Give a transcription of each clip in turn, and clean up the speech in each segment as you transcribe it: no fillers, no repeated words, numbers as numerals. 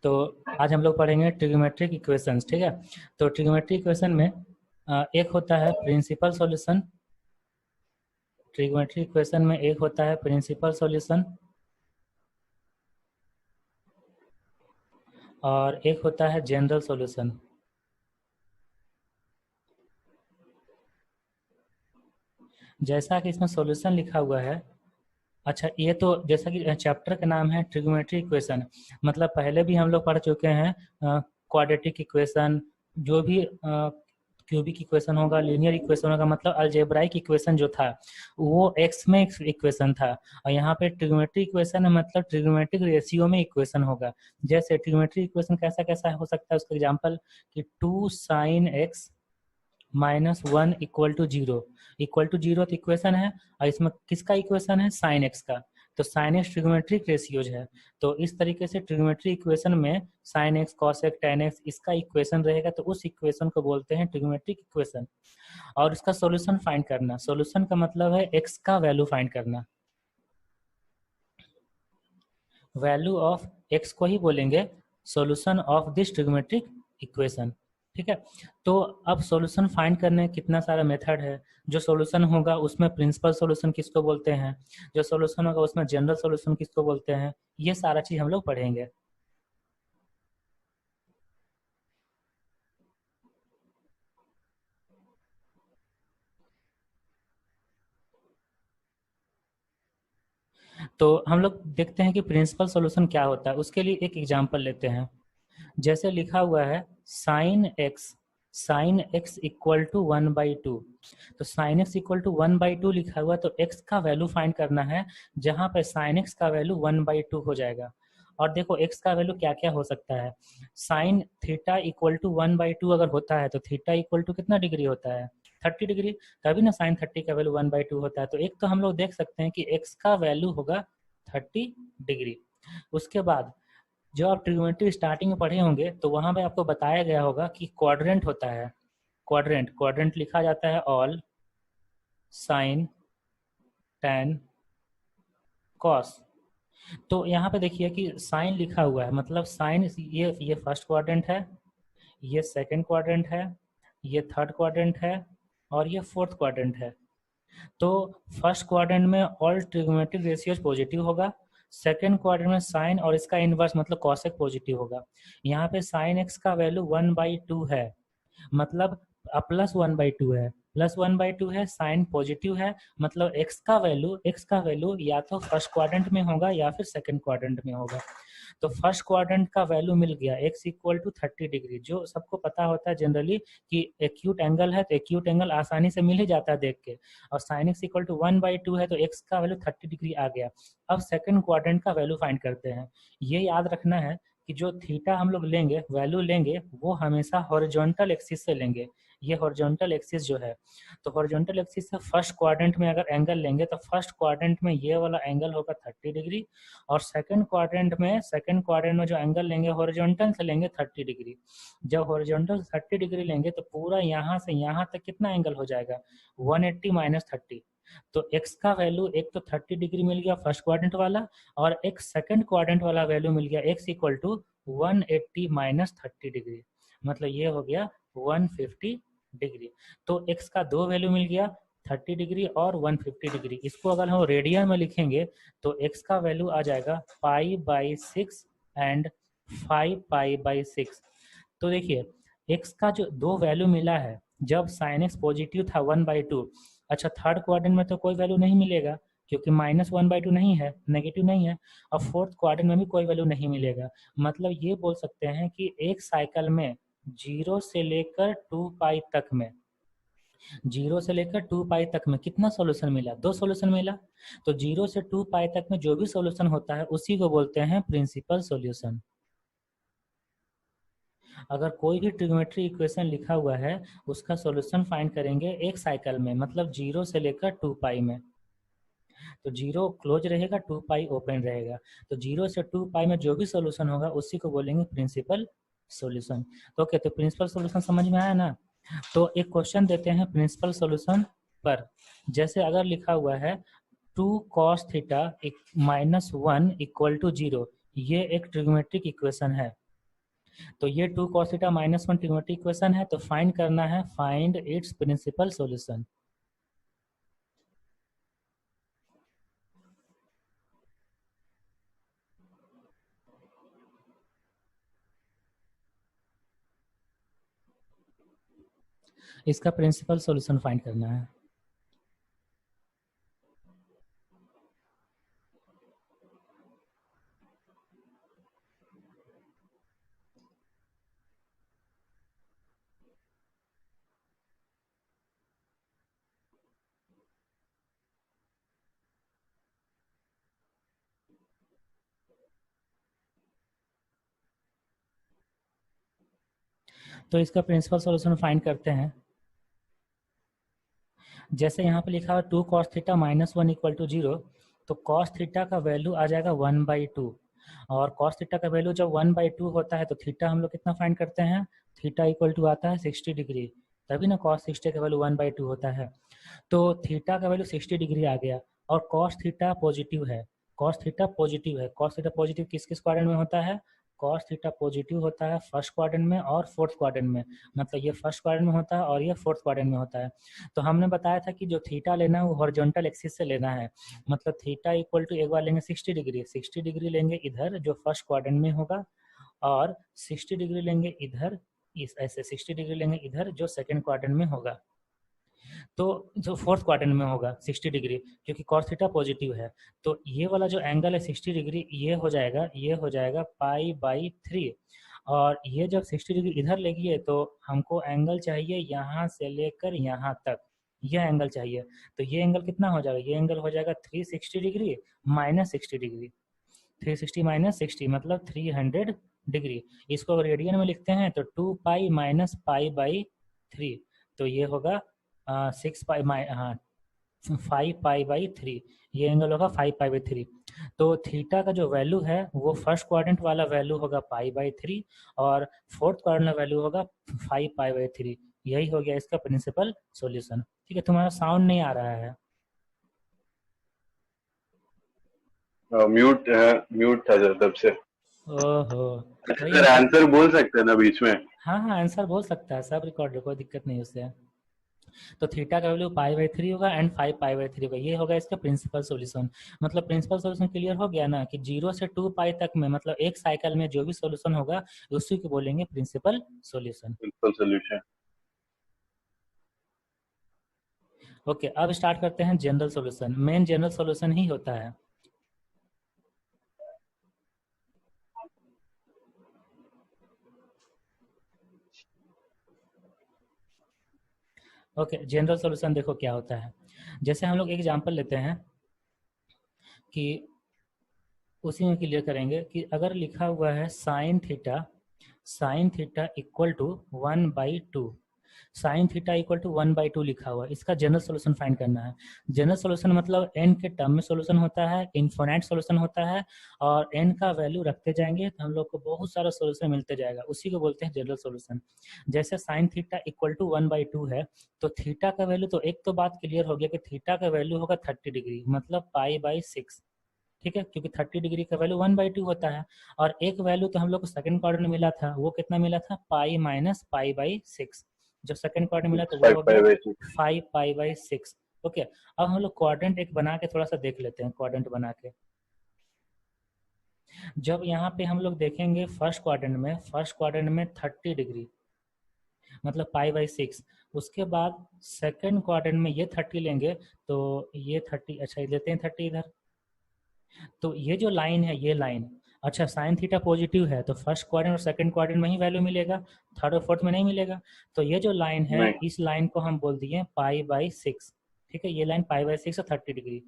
तो आज हम लोग पढ़ेंगे ट्रिग्नोमेट्रिक इक्वेशंस, ठीक है। तो ट्रिग्नोमेट्रिक इक्वेशन में एक होता है प्रिंसिपल सॉल्यूशन। ट्रिग्नोमेट्रिक इक्वेशन में एक होता है प्रिंसिपल सॉल्यूशन और एक होता है जनरल सॉल्यूशन। जैसा कि इसमें सॉल्यूशन लिखा हुआ है, अच्छा ये तो जैसा कि चैप्टर का नाम है ट्रिग्नोमेट्रिक इक्वेशन, मतलब पहले भी हम लोग पढ़ चुके हैं क्वाड्रेटिक इक्वेशन, जो भी क्यूबिक इक्वेशन होगा, लीनियर इक्वेशन होगा, मतलब अलजेब्राइक इक्वेशन जो था वो एक्स में इक्वेशन था, और यहाँ पे ट्रिग्नोमेट्रिक इक्वेशन है मतलब ट्रिग्नोमेट्रिक रेशियो में इक्वेशन होगा। जैसे ट्रिग्नोमेट्रिक इक्वेशन कैसा कैसा हो सकता है, उसका एग्जांपल कि 2 sin x -1 equal to zero तो इक्वेशन है, और इसमें किसका इक्वेशन है, साइन एक्स का। तो साइन एक्स ट्रिग्नोमेट्रिक रेशियोज है। तो इस तरीके से ट्रिग्नोमेट्रिक इक्वेशन में sine x cos x ten x इसका इक्वेशन रहेगा, तो उस इक्वेशन को बोलते हैं ट्रिग्नोमेट्रिक इक्वेशन। और इसका सॉल्यूशन फाइंड करना, सॉल्यूशन का मतलब है एक्स का वैल्यू फाइंड करना, वैल्यू ऑफ एक्स को ही बोलेंगे solution of this trigonometric equation, ठीक है। तो अब सॉल्यूशन फाइंड करने कितना सारा मेथड है। जो सॉल्यूशन होगा उसमें प्रिंसिपल सॉल्यूशन किसको बोलते हैं, जो सॉल्यूशन होगा उसमें जनरल सॉल्यूशन किसको बोलते हैं, ये सारा चीज हम लोग पढ़ेंगे। तो हम लोग देखते हैं कि प्रिंसिपल सॉल्यूशन क्या होता है, उसके लिए एक एग्जांपल लेते हैं। जैसे लिखा हुआ है साइन एक्स इक्वल टू 1/2, तो साइन एक्स इक्वल टू 1/2 लिखा हुआ, तो एक्स का वैल्यू फाइंड करना है, जहां पे साइन एक्स का वैल्यू 1/2 हो जाएगा। और देखो एक्स का वैल्यू क्या क्या हो सकता है। साइन थीटा इक्वल टू 1/2 अगर होता है तो थीटा इक्वल टू कितना डिग्री होता है, 30 डिग्री। तभी ना साइन 30 का वैल्यू 1/2 होता है। तो एक तो हम लोग देख सकते हैं कि एक्स का वैल्यू होगा 30 डिग्री। उसके बाद जो आप ट्रिग्नोमेट्री स्टार्टिंग में पढ़े होंगे तो वहां पे आपको बताया गया होगा कि क्वाड्रेंट होता है। क्वाड्रेंट क्वाड्रेंट लिखा जाता है ऑल साइन टेन कॉस। तो यहाँ पे देखिए कि साइन लिखा हुआ है, मतलब साइन, ये फर्स्ट क्वाड्रेंट है, ये सेकंड क्वाड्रेंट है, ये थर्ड क्वाड्रेंट है, और ये फोर्थ क्वाड्रेंट है। तो फर्स्ट क्वाड्रेंट में ऑल ट्रिग्नोमेट्रिक रेशियोज पॉजिटिव होगा, सेकेंड क्वाड्रेंट में साइन और इसका इनवर्स मतलब कॉसेक पॉजिटिव होगा। यहाँ पे साइन एक्स का वैल्यू 1/2 है, मतलब +1/2 है, +1/2 है, साइन पॉजिटिव है, मतलब एक्स का वैल्यू या तो फर्स्ट क्वाड्रेंट में होगा या फिर सेकंड क्वाड्रेंट में होगा। तो फर्स्ट क्वाड्रेंट का वैल्यू मिल गया एक्स इक्वल टू 30 डिग्री, जो सबको पता होता है जनरली कि एक्यूट एंगल है तो एक्यूट एंगल आसानी से मिल ही जाता है देख के। और साइन एक्स इक्वल टू 1/2 है तो एक्स का वैल्यू 30 डिग्री आ गया। अब सेकंड क्वाड्रेंट का वैल्यू फाइंड करते हैं। ये याद रखना है कि जो थीटा हम लोग लेंगे, वैल्यू लेंगे, वो हमेशा हॉरिजॉन्टल एक्सिस से लेंगे। ये हॉरिजॉन्टल एक्सिस जो है, तो हॉरिजॉन्टल एक्सिस से फर्स्ट क्वाड्रेंट में अगर एंगल लेंगे तो फर्स्ट क्वाड्रेंट में ये वाला एंगल होगा 30 डिग्री, और सेकंड क्वाड्रेंट में जो एंगल लेंगे हॉरिजॉन्टल से लेंगे 30 डिग्री। जब हॉरिजॉन्टल 30 डिग्री लेंगे तो पूरा यहाँ से यहाँ तक कितना एंगल हो जाएगा, 180 - 30। तो x का वैल्यू एक तो 30 डिग्री मिल गया फर्स्ट क्वाड्रेंट वाला, और एक सेकंड क्वाड्रेंट वाला वैल्यू मिल गया x इक्वल टू 180 - 30 डिग्री, मतलब ये हो गया 150 डिग्री। तो x का दो वैल्यू मिल गया, 30 डिग्री और 150 डिग्री। इसको अगर हम रेडियन में लिखेंगे तो x का वैल्यू आ जाएगा π/6 एंड 5π/6। तो देखिए x का जो दो वैल्यू मिला है, जब साइन एक्स पॉजिटिव था 1/2, अच्छा थर्ड क्वाड्रेंट में तो कोई वैल्यू नहीं मिलेगा क्योंकि -1/2 नहीं है, नेगेटिव नहीं है, और फोर्थ क्वाड्रेंट में भी कोई वैल्यू नहीं मिलेगा। मतलब ये बोल सकते हैं कि एक साइकिल में 0 से लेकर 2π तक में, 0 से लेकर 2π तक में कितना सॉल्यूशन मिला, दो सॉल्यूशन मिला। तो 0 से 2π तक में जो भी सॉल्यूशन होता है उसी को बोलते हैं प्रिंसिपल सॉल्यूशन। अगर कोई भी ट्रिग्नोमेट्री इक्वेशन लिखा हुआ है उसका सॉल्यूशन फाइंड करेंगे एक साइकिल में, मतलब 0 से लेकर 2π में। तो 0 क्लोज रहेगा, 2π ओपन रहेगा। तो 0 से 2π में जो भी सॉल्यूशन होगा उसी को बोलेंगे प्रिंसिपल सॉल्यूशन। तो ओके, तो प्रिंसिपल सॉल्यूशन समझ में आया ना। तो एक क्वेश्चन देते हैं प्रिंसिपल सॉल्यूशन पर। जैसे अगर लिखा हुआ है 2 cos θ -1 इक्वल टू 0, ये एक ट्रिग्नोमेट्रिक इक्वेशन है। तो ये 2 cos theta minus 1 trigonometric equation है, तो फाइंड करना है, फाइंड इट्स प्रिंसिपल सॉल्यूशन। इसका प्रिंसिपल सॉल्यूशन फाइंड करना है। तो इसका प्रिंसिपल सॉल्यूशन फाइंड करते हैं। जैसे यहाँ पे लिखा हुआ 2 cos theta minus 1 equal to 0, तो cos थीटा का वैल्यू आ जाएगा 1/2, और cos थीटा का वैल्यू जब 1/2 होता है तो थीटा हम लोग कितना फाइंड करते हैं, थीटा इक्वल टू आता है 60 डिग्री, तभी ना cos 60 का वैल्यू 1/2 होता है। तो थीटा का वैल्यू 60 डिग्री आ गया, और cos थीटा पॉजिटिव है, cos थीटा पॉजिटिव है। cos थीटा पॉजिटिव किस किस क्वाड्रेंट में होता है, cos थीटा पॉजिटिव होता है फर्स्ट क्वाड्रेंट में और फोर्थ क्वाड्रेंट में, मतलब ये फर्स्ट क्वाड्रेंट में होता है और ये फोर्थ क्वाड्रेंट में होता है। तो हमने बताया था कि जो थीटा लेना है वो हॉरिजॉन्टल एक्सिस से लेना है, मतलब थीटा इक्वल टू एक बार लेंगे 60 डिग्री, 60 डिग्री लेंगे इधर जो फर्स्ट क्वाड्रेंट में होगा, और 60 डिग्री लेंगे इधर, इस ऐसे 60 डिग्री लेंगे इधर जो सेकंड क्वाड्रेंट में होगा, तो जो फोर्थ क्वाड्रेंट में होगा 60 डिग्री, क्योंकि cos थीटा पॉजिटिव है। तो ये वाला जो एंगल है 60 डिग्री, ये हो जाएगा π/3, और ये जब 60 डिग्री इधर लेगी तो हमको एंगल चाहिए यहाँ से लेकर यहाँ तक, यह एंगल चाहिए। तो ये एंगल कितना हो जाएगा, ये एंगल हो जाएगा 360 डिग्री माइनस 60 डिग्री, 360 माइनस 60 मतलब 300 डिग्री। इसको अगर रेडियन में लिखते हैं तो 2π माइनस π/3, तो ये होगा 6π, हाँ 5π/3, ये एंगल होगा 5π/3। तो थीटा का जो वैल्यू है वो फर्स्ट क्वाड्रेंट वाला वैल्यू होगा π/3, और फोर्थ क्वाड्रेंट वाला वैल्यू होगा 5π/3। यही हो गया इसका प्रिंसिपल सॉल्यूशन। ठीक है, तुम्हारा साउंड नहीं आ रहा है। म्यूट म्यूट था जब तब से। ओहो, सर आंसर बोल सकते हैं ना बीच में? हाँ हाँ, आंसर बोल सकता है, सब रिकॉर्ड, कोई दिक्कत नहीं उससे। तो थीटा का वैल्यू π/3 होगा एंड 5π/3 होगा, ये होगा इसका प्रिंसिपल सॉल्यूशन। मतलब प्रिंसिपल सॉल्यूशन क्लियर हो गया ना, कि 0 से 2π तक में, मतलब एक साइकिल में जो भी सॉल्यूशन होगा उसी को बोलेंगे principal solution. Principal solution. Okay, अब स्टार्ट करते हैं general solution. Main general solution ही होता है। ओके, जनरल सॉल्यूशन देखो क्या होता है। जैसे हम लोग एग्जांपल लेते हैं कि उसी में क्लियर करेंगे कि अगर लिखा हुआ है sine theta equal to 1/2, sine theta equal to 1/2 लिखा हुआ है, इसका जनरल सॉल्यूशन फाइंड करना है। जनरल सॉल्यूशन मतलब n के टर्म में सॉल्यूशन होता है, इनफिनिट सॉल्यूशन होता है, और n का वैल्यू रखते जाएंगे तो हम लोग को बहुत सारा सॉल्यूशन मिलते जाएगा, उसी को बोलते हैं जनरल सॉल्यूशन। जैसे साइन थीटा इक्वल टू 1/2 है, तो थीटा का वैल्यू, तो एक तो बात क्लियर हो गया कि थीटा का वैल्यू होगा 30 डिग्री, मतलब π/6। ठीक है, क्योंकि 30 डिग्री का वैल्यू 1/2 होता है। और एक वैल्यू तो हम लोग को सेकंड क्वाड्रेंट में मिला था, वो कितना मिला था, पाई माइनस π/6। जब सेकंड क्वाड्रेंट मिला तो वो हो गया 5π/6। ओके, अब हम लोग क्वाड्रेंट एक बना के थोड़ा सा देख लेते हैं। क्वाड्रेंट बना के जब यहाँ पे हम लोग देखेंगे फर्स्ट क्वाड्रेंट में 30 डिग्री मतलब π/6, उसके बाद सेकंड क्वाड्रेंट में ये 30 लेंगे, तो ये 30, अच्छा लेते हैं 30 इधर, तो ये जो लाइन है, ये लाइन, अच्छा साइन थीटा पॉजिटिव है तो फर्स्ट क्वाड्रेंट और सेकंड क्वाड्रेंट में ही वैल्यू मिलेगा, थर्ड और फोर्थ में नहीं मिलेगा। तो ये जो लाइन है, इस लाइन को हम बोल दिए π/6। ठीक है, ये लाइन π/6 और 30 डिग्री।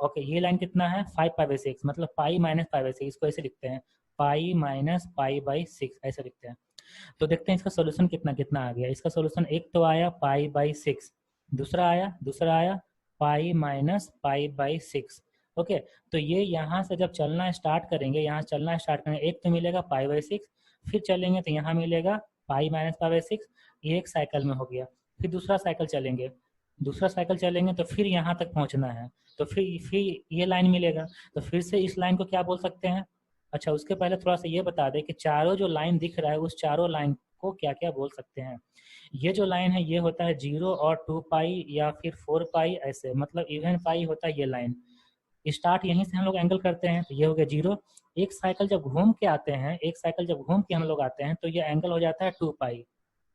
ओके, ये लाइन कितना है, 5π/6, मतलब पाई माइनस π/6, इसको ऐसे लिखते हैं, पाई माइनस π/6 ऐसे लिखते हैं। तो देखते हैं इसका सोल्यूशन कितना कितना आ गया। इसका सोल्यूशन एक तो आया π/6, दूसरा आया पाई माइनस π/6। ओके, तो ये यहाँ से जब चलना स्टार्ट करेंगे, एक तो मिलेगा π/6, फिर चलेंगे तो यहाँ मिलेगा पाई माइनस π/6, ये एक साइकिल में हो गया। फिर दूसरा साइकिल चलेंगे तो फिर यहाँ तक पहुँचना है, तो फिर ये लाइन मिलेगा। तो फिर से इस लाइन को क्या बोल सकते हैं, अच्छा, उसके पहले थोड़ा सा ये बता दें कि चारों जो लाइन दिख रहा है उस चारों लाइन को क्या क्या बोल सकते हैं। ये जो लाइन है ये होता है 0 और 2 पाई या फिर 4 पाई, ऐसे मतलब इवन पाई होता है ये लाइन। स्टार्ट यहीं से हम लोग एंगल करते हैं, तो ये हो गया 0। एक साइकिल जब घूम के आते हैं, एक साइकिल जब घूम के हम लोग आते हैं तो ये एंगल हो जाता है 2 पाई,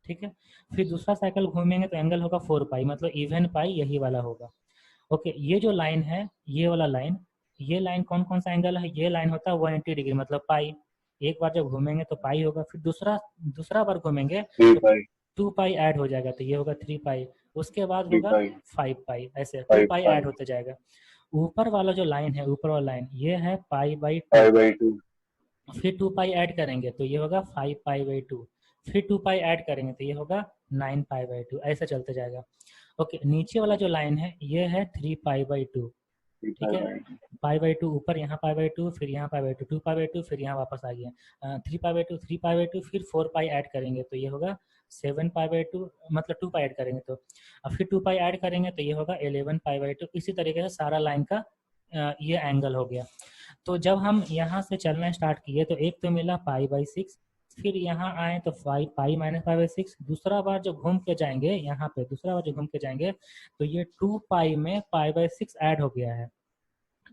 ठीक है। फिर दूसरा साइकिल घूमेंगे तो एंगल होगा 4 पाई, मतलब इवन पाई यही वाला होगा। ओके, ये जो लाइन है, ये वाला लाइन, ये लाइन कौन कौन सा एंगल है, ये लाइन होता है 180 डिग्री, मतलब पाई। एक बार जब घूमेंगे तो पाई होगा, फिर दूसरा दूसरा बार घूमेंगे 3 तो पाई 2 पाई ऐड हो जाएगा, तो ये होगा 3 पाई। उसके बाद 3 होगा पाई 5 पाई, ऐसे 2 5 पाई पाई ऐड होते जाएगा। ऊपर वाला जो लाइन है, ऊपर वाला लाइन, ये है पाई बाई 2। 5/2 फिर 2 पाई ऐड करेंगे तो ये होगा 5 पाई बाई 2। फिर 2 पाई ऐड करेंगे तो ये होगा 9 पाई बाई 2, ऐसा चलते जाएगा। ओके, नीचे वाला जो लाइन है ये है 3 पाई बाई 2, 3 ठीक है। 5/2 पाई बाई 2 ऊपर, यहाँ पाई बाई 2, फिर यहाँ पाई बाई 2, 2 पाई बाई 2, फिर यहाँ वापस आ गया 3 पाई बाई 2, 3 पाई बाई 2, फिर 4 पाई ऐड करेंगे तो ये होगा 7 पाई बाई 2, मतलब 2 पाई ऐड करेंगे तो, अब फिर 2 पाई ऐड करेंगे तो ये होगा 11 पाई बाई 2। इसी तरीके से सारा लाइन का ये एंगल हो गया। तो जब हम यहाँ से चलना स्टार्ट किए तो एक तो मिला पाई बाई 6, फिर यहाँ आए तो 5 पाई माइनस पाई बाई 6। दूसरा बार जब घूम के जाएंगे यहाँ पे, दूसरा बार जब घूम के जाएंगे तो ये 2 पाई में पाई बाई 6 ऐड हो गया है,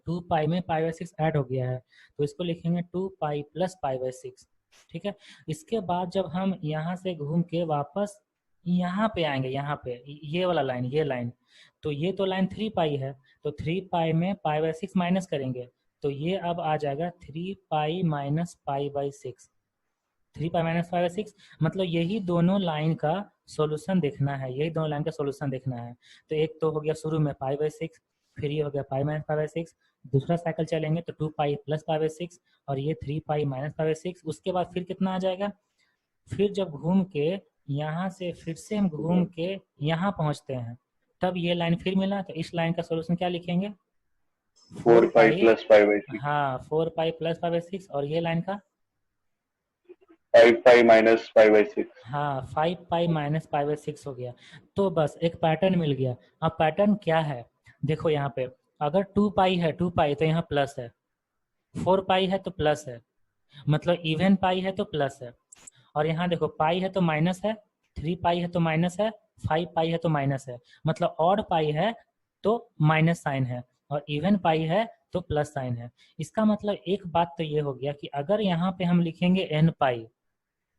2 पाई में पाई बाई 6 ऐड हो गया है, तो इसको लिखेंगे 2 पाई प्लस पाई बाई 6, ठीक है। इसके बाद जब हम यहाँ से घूम के वापस यहाँ पे आएंगे, यहाँ पे ये वाला लाइन, ये लाइन, तो ये तो लाइन 3 पाई है, तो 3 पाई में पाई बाई 6 माइनस करेंगे तो ये अब आ जाएगा 3 पाई minus pi by 6। 3 pi minus pi by 6, मतलब यही दोनों लाइन का सॉल्यूशन देखना है, यही दोनों लाइन का सॉल्यूशन देखना है। तो एक तो हो गया शुरू में पाई बाई 6, फिर ये हो गया पाई माइनस पाई बाई 6। दूसरा साइकिल चलेंगे तो 2 पाई प्लस पाई बाई 6, और ये 3 पाई माइनस पाई बाई 6। उसके बाद फिर कितना आ जाएगा, फिर जब घूम के यहाँ से फिर से हम घूम के यहाँ पहुँचते हैं, तब ये लाइन फिर मिला, तो इस लाइन का सॉल्यूशन क्या लिखेंगे, 4 4 पाई पाई, प्लस 5/6 हाँ 4 पाई प्लस पाई बाई 6, और ये लाइन का 5 पाई माइनस 5/6 हाँ 5 पाई माइनस पाई बाई 6 हो गया। तो बस एक पैटर्न मिल गया। अब पैटर्न क्या है, देखो यहाँ पे अगर 2 पाई है, 2 पाई तो यहाँ प्लस है, 4 पाई है तो प्लस है, मतलब इवन पाई है तो प्लस है, और यहाँ देखो पाई है तो माइनस है, 3 पाई है तो माइनस है, 5 पाई है तो माइनस है, मतलब ऑड पाई है तो माइनस साइन है, और इवन पाई है तो प्लस साइन है। इसका मतलब एक बात तो ये हो गया कि अगर यहाँ पे हम लिखेंगे एन पाई,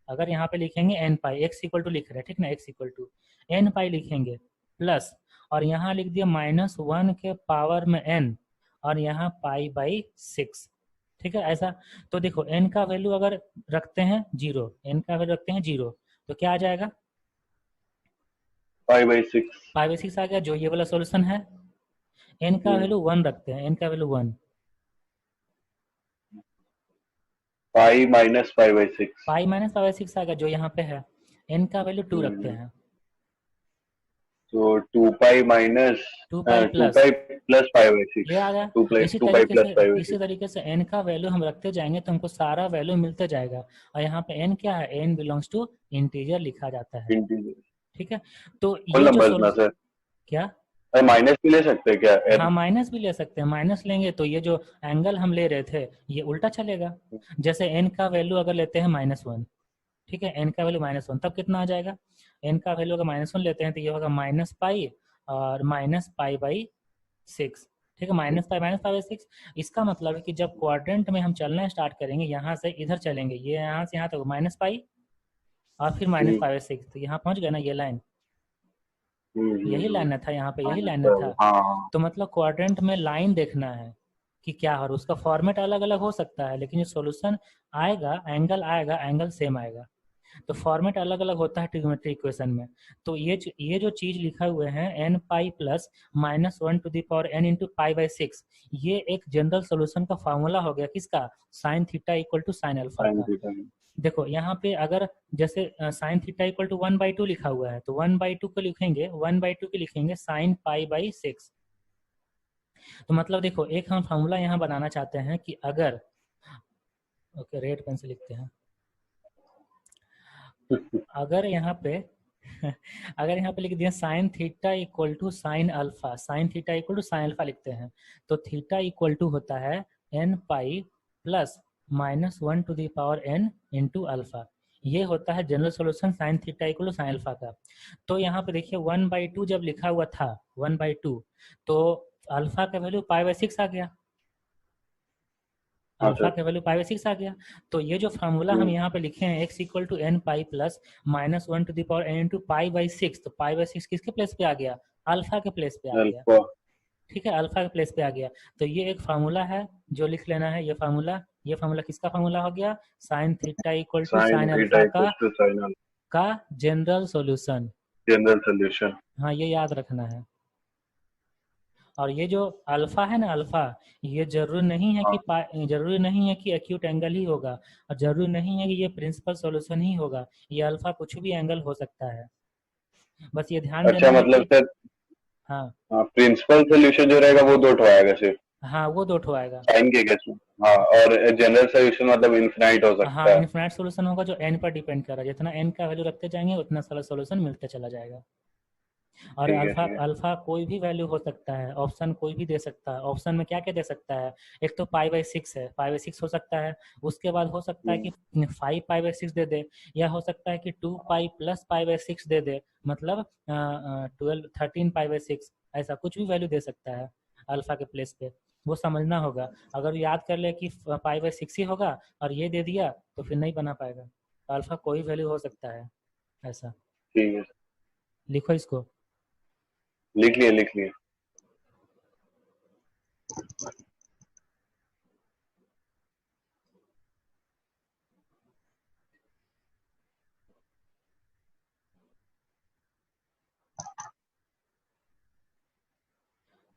अगर यहाँ पे लिखेंगे n pi, x equal to लिख रहे हैं, ठीक ना, x equal to n pi लिखेंगे प्लस, और यहाँ लिख दिया -1 के पावर में एन, और यहाँ पाई बाई 6, ठीक है ऐसा। तो देखो एन का वैल्यू अगर रखते हैं 0, एन का वैल्यू रखते हैं 0, तो क्या आ जाएगा, 5/6 पाई बाई 6 आ गया, जो ये वाला सोल्यूशन है। एन का वैल्यू 1 रखते हैं, एन का value 1, pi minus 5/6 pi minus pi by 6 आ गया जो यहाँ पे है। एन का वैल्यू 2 रखते हैं, तो 2 पाई माइनस 2 पाई 2 प्लस, पाई प्लस 5/6 ये आ गया। 2 पाई प्लस 5/6 इसी तरीके से n का वैल्यू हम रखते जाएंगे तो हमको सारा वैल्यू मिलते जाएगा, और यहाँ पे n क्या है, n बिलोंग्स टू इंटीजर लिखा जाता है, इंटीजर ठीक है। तो फुल ये जो नंबर्स ना सर, क्या, माइनस भी ले सकते हैं क्या हाँ माइनस भी ले सकते हैं, माइनस लेंगे तो ये जो एंगल हम ले रहे थे ये उल्टा चलेगा। जैसे n का वैल्यू अगर लेते हैं -1, ठीक है, n का वैल्यू -1, तब कितना आ जाएगा, n का वैल्यू अगर -1 लेते हैं तो ये होगा माइनस पाई और माइनस पाई बाई 6, ठीक है, माइनस पाई बाई 6। इसका मतलब है कि जब क्वाड्रेंट में हम चलना स्टार्ट करेंगे, यहाँ से इधर चलेंगे, ये यहाँ से यहाँ तक माइनस पाई और फिर माइनस पाई बाई 6, तो यहाँ पहुँच गया ना ये लाइन, यही लाइन था यहाँ पे, यही लाइन था। हाँ तो मतलब क्वाड्रेंट में लाइन देखना है कि क्या हो, उसका फॉर्मेट अलग अलग हो सकता है, लेकिन जो सॉल्यूशन आएगा, एंगल आएगा, एंगल सेम आएगा। तो फॉर्मेट अलग अलग होता है ट्रिग्नोमेट्री इक्वेशन में। तो ये जो चीज लिखा हुए हैं n pi plus -1 to the power n into pi by 6, ये एक जनरल सोल्यूशन का फार्मूला हो गया, किसका, sine theta equal to sine alpha का। देखो यहाँ पे अगर जैसे साइन थीटा इक्वल टू 1/2 लिखा हुआ है, तो 1/2 को लिखेंगे, 1/2 के लिखेंगे साइन पाई बाई 6। तो मतलब देखो एक हम फार्मूला यहाँ बनाना चाहते हैं कि अगर, ओके रेड पेन से लिखते हैं, अगर यहाँ पे अगर यहाँ पे लिख दिया sine theta equal to sine alpha, sine theta equal to sine alpha लिखते हैं, तो थीटा इक्वल टू होता है n pi plus -1 to the power n into alpha. ये होता है general solution sine theta equal to sine alpha का। तो यहाँ पे देखिए 1/2 जब लिखा हुआ था 1/2, तो अल्फा का वैल्यू π/6 आ गया, हाँ अल्फा सर। का वैल्यू π/6 आ गया। तो ये जो फार्मूला हम यहाँ पे लिखे हैं x equal to n pi plus -1 to the power n into π/6, तो π/6 किसके प्लेस पे आ गया? अल्फा के प्लेस पे आ गया। अल्फा। ठीक है, अल्फा के प्लेस पे आ गया। तो ये एक फार्मूला है जो लिख लेना है, ये फार्मूला किसका फार्मूला हो गया? Sine theta equal to sine sine theta alpha equal to sine alpha का जनरल सॉल्यूशन। General solution. हाँ, ये याद रखना है। और ये जो अल्फा है ना, अल्फा, ये जरूरी नहीं है कि एक्यूट एंगल ही होगा, और जरूरी नहीं है कि ये प्रिंसिपल सॉल्यूशन ही होगा। ये अल्फा कुछ भी एंगल हो सकता है, बस ये ध्यान देना अच्छा, है मतलब कि सर हाँ प्रिंसिपल सोल्यूशन जो रहेगा वो दो ठो आएगा सिर्फ हाँ, वो 2 ठो आएगा। साइन के केस में। हाँ, और जनरल सोल्यूशन मतलब इनफिनाइट हो हाँ, सकता है। इनफिनाइट सॉल्यूशन होगा जो n पर डिपेंड कर रहा है, जितना n का वैल्यू रखते जाएंगे उतना सारा सॉल्यूशन मिलते चला जाएगा। और ठीक है, अल्फा ठीक है। अल्फा कोई भी वैल्यू हो सकता है, ऑप्शन कोई भी दे सकता है। ऑप्शन में क्या क्या दे सकता है? एक तो π/6 है, π/6 हो सकता है। उसके बाद हो सकता है कि 5 π/6 दे दे, या हो सकता है कि 2 पाई प्लस π/6 दे दे, मतलब 13 π/6, ऐसा कुछ भी वैल्यू दे सकता है अल्फा के प्लेस पे। वो समझना होगा। अगर याद कर ले कि π/6 ही होगा और ये दे दिया तो फिर नहीं बना पाएगा। अल्फा कोई वैल्यू हो सकता है ऐसा। ठीक है, लिखो इसको। लिख लिए, लिख लिए।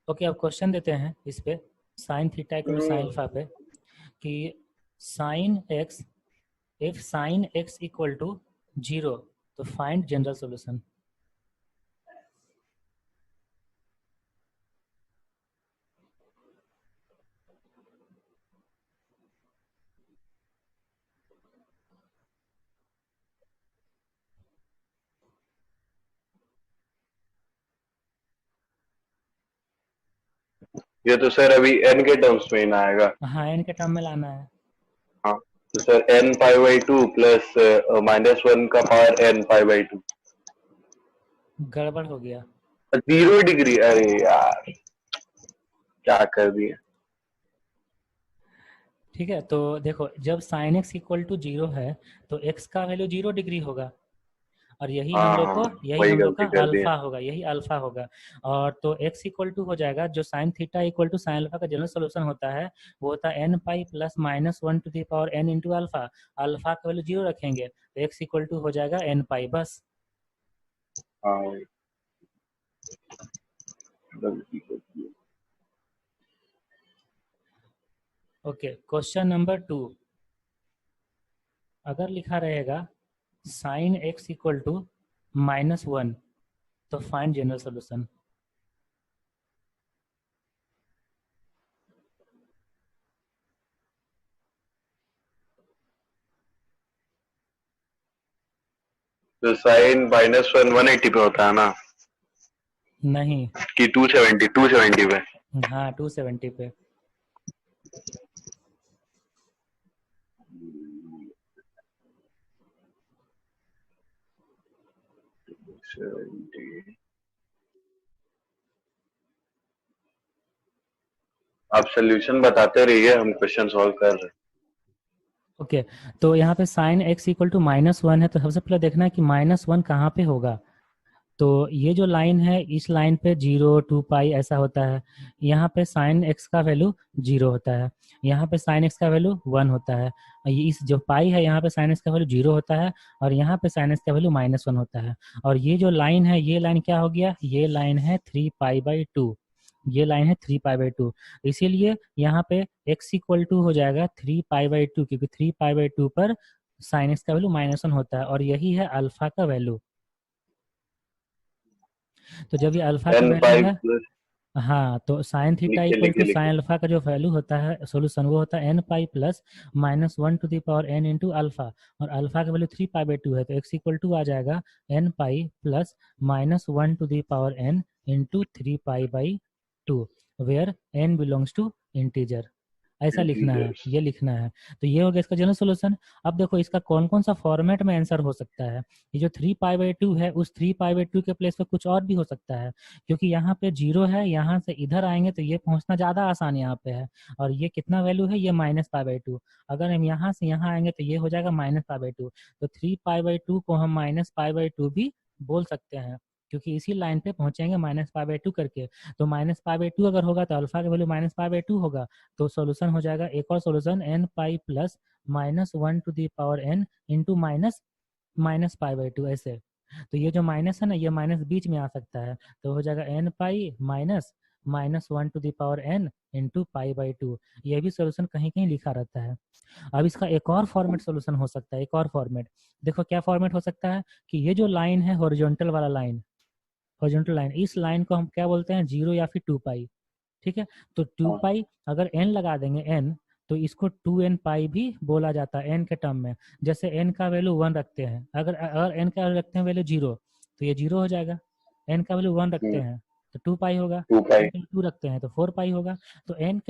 ओके, अब क्वेश्चन देते हैं इस पे, sine theta equal to sine alpha पे, कि sine x, if sine x equal to 0 तो फाइंड जनरल सॉल्यूशन। ये तो सर अभी n के टर्म्स में ही ना आएगा। हाँ, एन के टर्म में लाना है। हाँ, तो सर n π/2 प्लस -1 का पावर n π/2। गड़बड़ हो गया। 0 डिग्री, अरे यार क्या कर दिया। ठीक है, तो देखो जब साइन एक्स इक्वल टू 0 है तो एक्स का वैल्यू 0 डिग्री होगा, और यही हाँ हम लोग हाँ, को यही वही हम लोग का गलती कर दी है। अल्फा होगा, यही अल्फा होगा। और तो x इक्वल टू हो जाएगा, जो sine theta equal to sine alpha का जनरल सोल्यूशन होता है वो होता है n pi plus -1 to the power n into alpha. Alpha का वैल्यू 0 रखेंगे तो x इक्वल टू हो जाएगा n पाई, बस। हाँ, वही गलती कर दी है। ओके, क्वेश्चन नंबर 2, अगर लिखा रहेगा साइन x इक्वल टू -1 तो फाइंड जनरल सोल्यूशन। तो साइन -1 180 पे होता है ना, नहीं, कि 270 पे? हाँ 270 पे। आप सोल्यूशन बताते रहिए, हम क्वेश्चन सॉल्व कर रहे हैं। ओके, तो यहाँ पे साइन x इक्वल टू -1 है, तो सबसे पहले देखना है कि -1 कहाँ पे होगा। तो ये जो लाइन है, इस लाइन पे 0 2 पाई ऐसा होता है। यहाँ पे साइन x का वैल्यू 0 होता है, यहाँ पे साइन x का वैल्यू 1 होता है। इस जो पाई है यहाँ पे साइन x का वैल्यू 0 होता है, और यहाँ पे साइन x का वैल्यू -1 होता है। और ये जो लाइन है, ये लाइन क्या हो गया? ये लाइन है 3π/2, ये लाइन है 3π/2। इसीलिए यहाँ पे x इक्वल टू हो जाएगा 3π/2, क्योंकि 3π/2 पर साइन x का वैल्यू -1 होता है, और यही है अल्फा का वैल्यू। तो जब ये अल्फा का वैल्यू n5 है, प्लस। हाँ, तो साइन थीटा लिखिए, इक्वल टू लिखिए, साइन लिखिए। अल्फा का जो वैल्यू होता है सोल्यूशन, वो होता है n pi plus -1 to the power n into alpha. और अल्फा का वैल्यू 3π/2 है, तो x इक्वल टू आ जाएगा n pi plus -1 to the power n into 3π/2, where n belongs to integer. ऐसा लिखना है, ये लिखना है। तो ये हो गया इसका जनरल सोल्यूशन। अब देखो इसका कौन कौन सा फॉर्मेट में आंसर हो सकता है। ये जो 3π/2 है, उस 3π/2 के प्लेस पे कुछ और भी हो सकता है, क्योंकि यहाँ पे 0 है, यहाँ से इधर आएंगे तो ये पहुंचना ज़्यादा आसान यहाँ पे है। और ये कितना वैल्यू है, ये -π/2। अगर हम यहाँ से यहाँ आएंगे तो ये हो जाएगा -π/2। तो 3π/2 को हम -π/2 भी बोल सकते हैं, क्योंकि इसी लाइन पे पहुंचेंगे -π/2 करके। तो -π/2 अगर होगा तो अल्फा का वैल्यू -π/2 होगा। तो सॉल्यूशन हो जाएगा एक और solution, n π plus -1n into -π/2 ऐसे। तो ये जो माइनस है ना, ये माइनस बीच में आ सकता है, तो हो जाएगा n π माइनस -1n इंटू π/2। ये भी सोल्यूशन कहीं कहीं लिखा रहता है। अब इसका एक और फॉर्मेट सोल्यूशन हो सकता है, एक और फॉर्मेट। देखो क्या फॉर्मेट हो सकता है कि ये जो लाइन है हॉरिजॉन्टल वाला लाइन, हॉरिजॉन्टल लाइन, इस लाइन को हम क्या बोलते हैं, 0 या फिर 2π। ठीक है, तो 2π अगर n लगा देंगे n, तो इसको 2n π भी बोला जाता है n के टर्म में। जैसे n का वैल्यू 1 रखते हैं, अगर n का रखते हैं वैल्यू 0, तो ये 0 हो जाएगा। n का वैल्यू 1 रखते हैं तो 2π होगा, 2 रखते हैं तो 4π होगा। तो n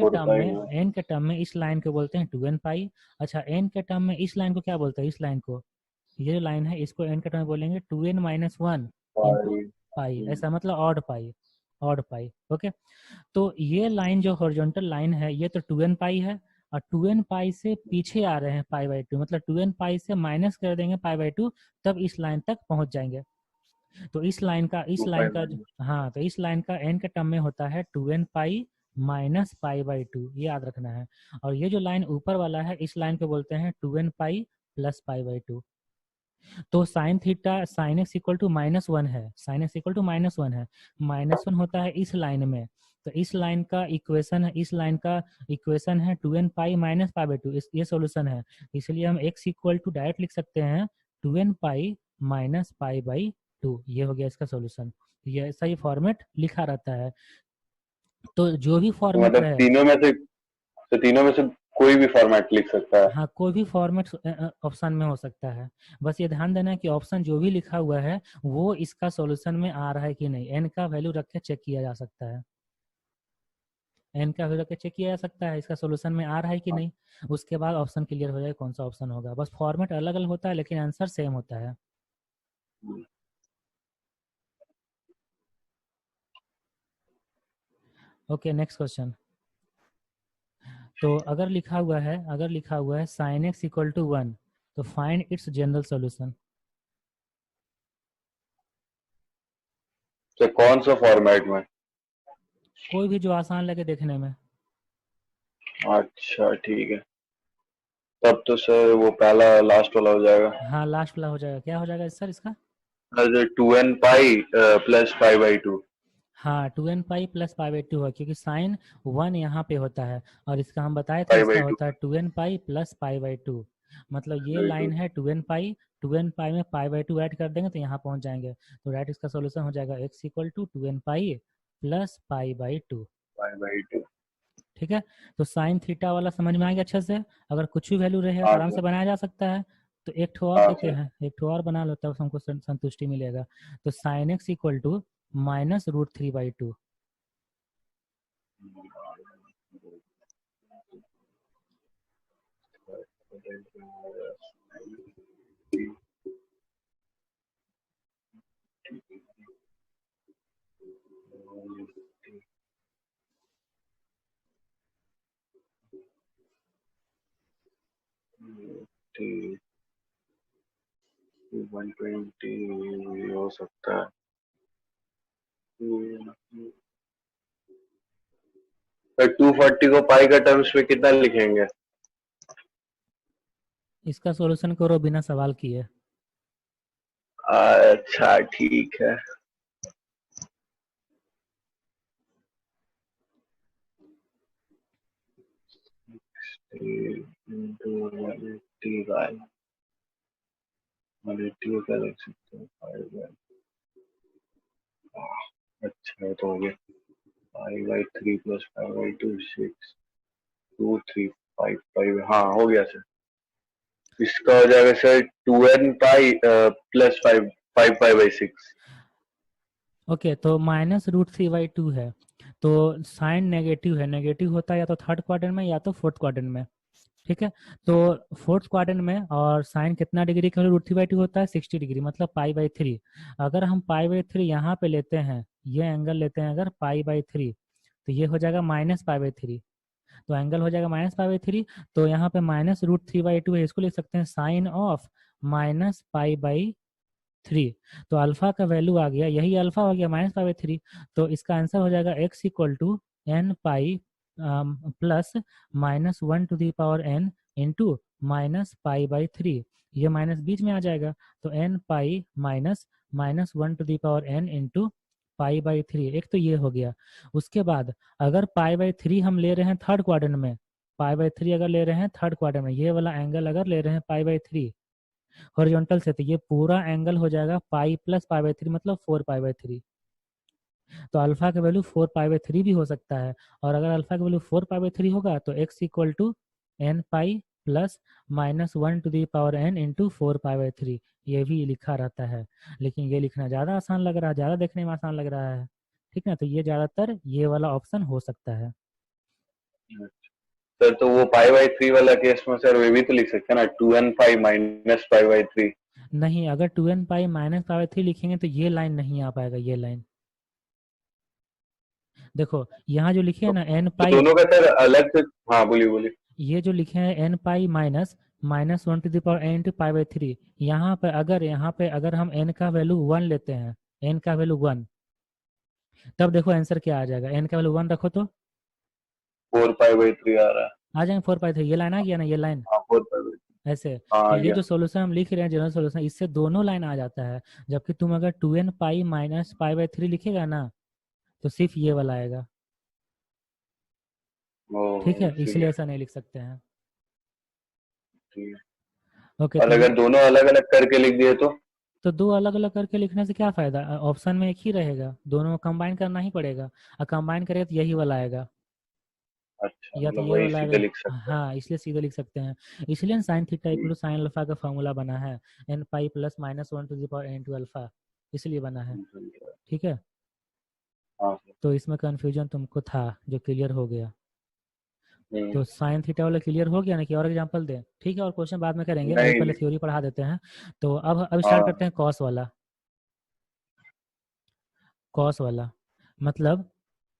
के टर्म में इस लाइन को बोलते हैं 2n π। अच्छा, n के टर्म में इस लाइन को क्या बोलते हैं, इस लाइन को, ये जो लाइन है इसको n के टर्म में बोलेंगे 2n-1 इंटू पाई, ऐसा मतलब ऑड पाई। ओके, तो ये लाइन जो हॉरिजॉन्टल लाइन है, ये तो 2n π है, और 2n π से पीछे आ रहे हैं π/2, मतलब 2n π से माइनस कर देंगे π/2, तब इस लाइन तक पहुंच जाएंगे। तो इस लाइन का हाँ, तो इस लाइन का n के टर्म में होता है 2n π माइनस π/2, ये याद रखना है। और ये जो लाइन ऊपर वाला है, इस लाइन को बोलते हैं 2n π प्लस π/2। तो sine theta sine x equal to -1 है, साइन एक्स इक्वल टू -1 है, -1 होता है इस लाइन में। तो इस लाइन का इक्वेशन है, इस लाइन का इक्वेशन है 2n π माइनस π/2, ये सॉल्यूशन है। इसलिए हम x इक्वल टू डायरेक्ट लिख सकते हैं 2n π माइनस π/2, ये हो गया इसका सॉल्यूशन। ये ऐसा ही फॉर्मेट लिखा रहता है। तो जो भी फॉर्मेट मतलब रहे, तीनों में से कोई भी फॉर्मेट लिख सकता है। हाँ, कोई भी फॉर्मेट ऑप्शन में हो सकता है। बस ये ध्यान देना है कि ऑप्शन जो भी लिखा हुआ है वो इसका सॉल्यूशन में आ रहा है कि नहीं। n का वैल्यू रख के चेक किया जा सकता है, n का वैल्यू रख के चेक किया जा सकता है इसका सॉल्यूशन में आ रहा है कि नहीं। उसके बाद ऑप्शन क्लियर हो जाए कौन सा ऑप्शन होगा। बस फॉर्मेट अलग अलग होता है लेकिन आंसर सेम होता है। Okay, next question. तो अगर लिखा हुआ है साइन एक्स इक्वल टू 1, तो फाइंड इट्स जनरल सॉल्यूशन। तो कौन सा फॉर्मेट में? कोई भी जो आसान लगे देखने में। अच्छा ठीक है, तब तो सर वो पहला लास्ट वाला हो जाएगा। हाँ, लास्ट वाला हो जाएगा। क्या हो जाएगा सर इसका? 2n π plus π/2। हाँ, 2n π प्लस π/2 है, क्योंकि साइन 1 यहाँ पे होता है, और इसका हम बताए थे इसका होता है 2n π प्लस π/2। मतलब ये लाइन है 2n π में π/2 ऐड कर देंगे तो यहाँ पहुँच जाएंगे। तो राइट इसका सॉल्यूशन हो जाएगा x equal to 2n π plus π/2। ठीक है, तो साइन थीटा वाला समझ में आ गया अच्छे से। अगर कुछ भी वैल्यू रहे तो आराम से बनाया जा सकता है। तो एक ठो और देते हैं, एक ठो और बना लो, तब हमको संतुष्टि मिलेगा। तो साइन एक्स इक्वल टू -√3/2। ठीक, 120 हो सकता है। तो 240 को पाई का टर्म्स में कितना लिखेंगे? इसका सॉल्यूशन करो बिना सवाल किए। अच्छा ठीक है, क्या लिख सकते हैं? अच्छा तो हो गया 5/3 प्लस 5/2 6 2 3 5 5। हाँ हो गया सर। इसका हो जाएगा सर 2n π प्लस 5 5π/6। ओके, तो -√3/2 है, तो साइन नेगेटिव है, नेगेटिव होता है या तो थर्ड क्वाड्रेंट में या तो फोर्थ क्वाड्रेंट में। ठीक है, तो फोर्थ क्वाड्रेंट में और साइन कितना डिग्री का √3/2 होता है 60 डिग्री, मतलब π/3। अगर हम π/3 यहाँ पे लेते हैं, ये एंगल लेते हैं अगर π/3, तो ये हो जाएगा -π/3, तो एंगल हो जाएगा -π/3। तो यहाँ पे -√3/2 है, इसको लिख सकते हैं साइन ऑफ -π/3। तो अल्फा का वैल्यू आ गया, यही अल्फा हो गया -π/3। तो इसका आंसर हो जाएगा x = n π plus -1n into -π/3। ये माइनस बीच में आ जाएगा, तो n π माइनस -1n इंटू π/3। एक तो ये हो गया। उसके बाद अगर π/3 हम ले रहे हैं थर्ड क्वाड्रेंट में, π/3 अगर ले रहे हैं थर्ड क्वाड्रेंट में, ये वाला एंगल अगर ले रहे हैं π/3 हॉरिजॉन्टल से, तो ये पूरा एंगल हो जाएगा पाई प्लस π/3, मतलब 4π/3। तो अल्फा का वैल्यू 4π/3 भी हो सकता है। और अगर अल्फा का वैल्यू 4π/3 होगा तो x = n π plus -1n into 4π/3, ये भी लिखा रहता है। लेकिन ये लिखना ज़्यादा आसान लग रहा है, ज़्यादा देखने में आसान लग रहा है, ठीक ना। तो ये ज़्यादातर ये वाला ऑप्शन हो सकता है। सर तो वो π/3 वाला केस में सर वे भी तो लिख सकते हैं ना, 2n π माइनस π/3। नहीं, अगर 2n π माइनस π/3 लिखेंगे तो ये लाइन नहीं आ पाएगा, ये लाइन देखो यहाँ जो लिखे है ना n π, दोनों का सर अलग से, हाँ बोलिए बोलिए। ये जो लिखे हैं n π माइनस -1n इंटू π/3, यहाँ पे अगर हम n का वैल्यू 1 लेते हैं, n का वैल्यू 1, तब देखो आंसर क्या आ जाएगा। n का वैल्यू 1 रखो तो 4π/3 आ रहा है। आ जाएंगे 4/3, ये लाइन आ गया ना, ये लाइन हाँ 4π/3। ऐसे। हाँ तो आ ये गया। जो सोल्यूशन हम लिख रहे हैं जनरल सोल्यूशन, इससे दोनों लाइन आ जाता है। जबकि तुम अगर 2n π माइनस π/3 लिखेगा ना, तो सिर्फ ये वाला आएगा, ठीक है, इसलिए ऐसा नहीं लिख सकते हैं। ओके, और तो ये अगर दोनों अलग अलग करके लिख दिए तो दो अलग अलग करके लिखने से क्या फायदा, ऑप्शन में एक ही रहेगा, दोनों कंबाइन करना ही पड़ेगा, और कंबाइन करेगा तो यही वाला आएगा, अच्छा, या तो मतलब ये वही वाला सीधे आएगा। लिख सकते हाँ, इसलिए सीधे लिख सकते हैं। इसलिए साइन थीटा हैं। इक्वल साइन अल्फा का फॉर्मूला बना है, n π plus -1n to alpha, इसलिए बना है, ठीक है। हाँ सर। तो इसमें कंफ्यूजन तुमको था, जो क्लियर हो गया। हम्म, तो साइन थीटा वाला क्लियर हो गया ना, कि और एग्जांपल दें, ठीक है, और क्वेश्चन बाद में करेंगे, अभी नहीं पहले नहीं। थ्योरी पढ़ा देते हैं। तो अब स्टार्ट हाँ करते हैं कॉस वाला। कॉस वाला मतलब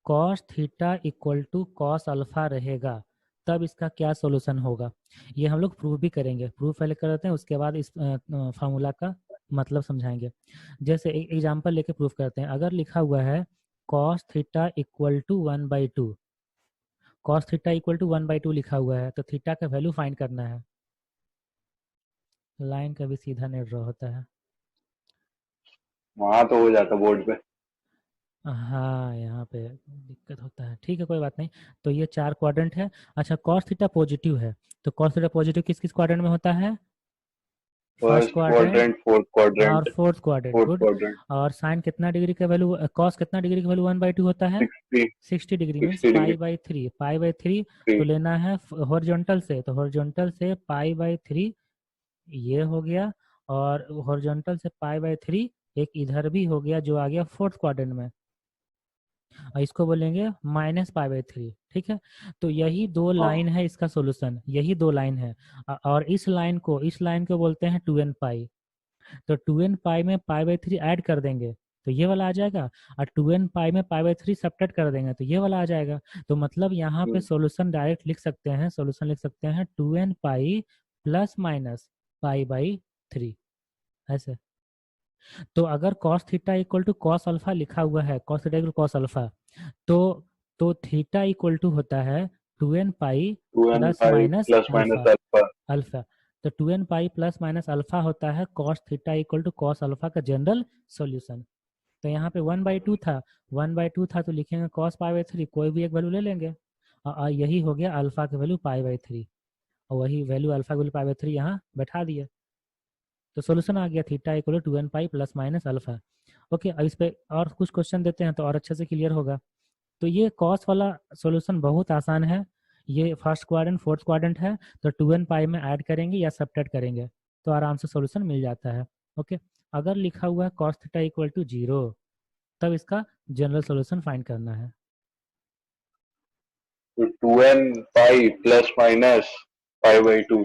cos theta equal to cos alpha रहेगा, तब इसका क्या सॉल्यूशन होगा, ये हम लोग प्रूव भी करेंगे। प्रूफ पहले करते हैं, उसके बाद इस फार्मूला का मतलब समझाएंगे। जैसे एक एग्जांपल लेके प्रूफ करते हैं। अगर लिखा हुआ है cos theta equal to 1/2, cos theta equal to 1/2 लिखा हुआ है, तो थीटा का वैल्यू फाइंड करना है। लाइन का भी सीधा नहीं ड्रॉ होता है। वहाँ तो हो जाता बोर्ड पे। हाँ, यहाँ पे दिक्कत होता है, ठीक है, कोई बात नहीं। तो ये 4 क्वाड्रेंट है। अच्छा, कॉस थीटा पॉजिटिव है, तो कॉस थीटा पॉजिटिव किस किस क्वाड्रेंट में होता है, first first quadrant quadrant, fourth और quadrant. Fourth quadrant, fourth good. Quadrant. और साइन कितना डिग्री का वैल्यू, कॉस कितना डिग्री का वैल्यू 1/2 होता है, 60। 60 डिग्री, मीन्स 60 डिग्री। π/3, π/3। तो लेना है हॉरिजॉन्टल से, तो हॉरिजॉन्टल से π/3 ये हो गया, और हॉरिजॉन्टल से π/3 एक इधर भी हो गया, जो आ गया फोर्थ क्वाड्रेंट में, और इसको बोलेंगे -π/3, ठीक है। तो यही दो हाँ लाइन है, इसका सॉल्यूशन यही दो लाइन है। और इस लाइन को बोलते हैं 2n π। तो 2n π में π/3 ऐड कर देंगे तो ये वाला आ जाएगा, और 2n π में π/3 सब्ट्रैक्ट कर देंगे तो ये वाला आ जाएगा। तो मतलब यहाँ पे सॉल्यूशन डायरेक्ट लिख सकते हैं, सॉल्यूशन लिख सकते हैं 2n π प्लस माइनस π/3, ऐसे। तो अगर cos theta equal to cos alpha लिखा हुआ है, cos theta equal cos alpha, तो थीटा इक्वल टू होता है 2n π 2n plus pi minus plus alpha, minus alpha. Alpha. तो 2n π प्लस माइनस अल्फा होता है cos theta equal to cos alpha का जनरल सॉल्यूशन। तो यहाँ पे 1/2 था, 1/2 था, तो लिखेंगे cos π/3, कोई भी एक वैल्यू ले लेंगे, और यही हो गया अल्फा की वैल्यू π/3, और वही वैल्यू अल्फा की वैल्यू π/3 यहाँ बैठा दिए। तो सोल्यूशन आ गया theta equal to 2n π plus minus alpha. Okay, अब इस पे और कुछ क्वेश्चन देते हैं तो और अच्छे से क्लियर होगा। तो ये कॉस वाला सॉल्यूशन बहुत आसान है। ये फर्स्ट क्वाड्रेंट फोर्थ क्वाड्रेंट है, तो 2n π में ऐड करेंगे या सब्ट्रैक्ट करेंगे तो आराम से सॉल्यूशन मिल जाता है। ओके, अगर लिखा हुआ है cos थीटा इक्वल टू 0, तब इसका जनरल सॉल्यूशन फाइंड करना है। तो 2n pi plus minus pi by 2।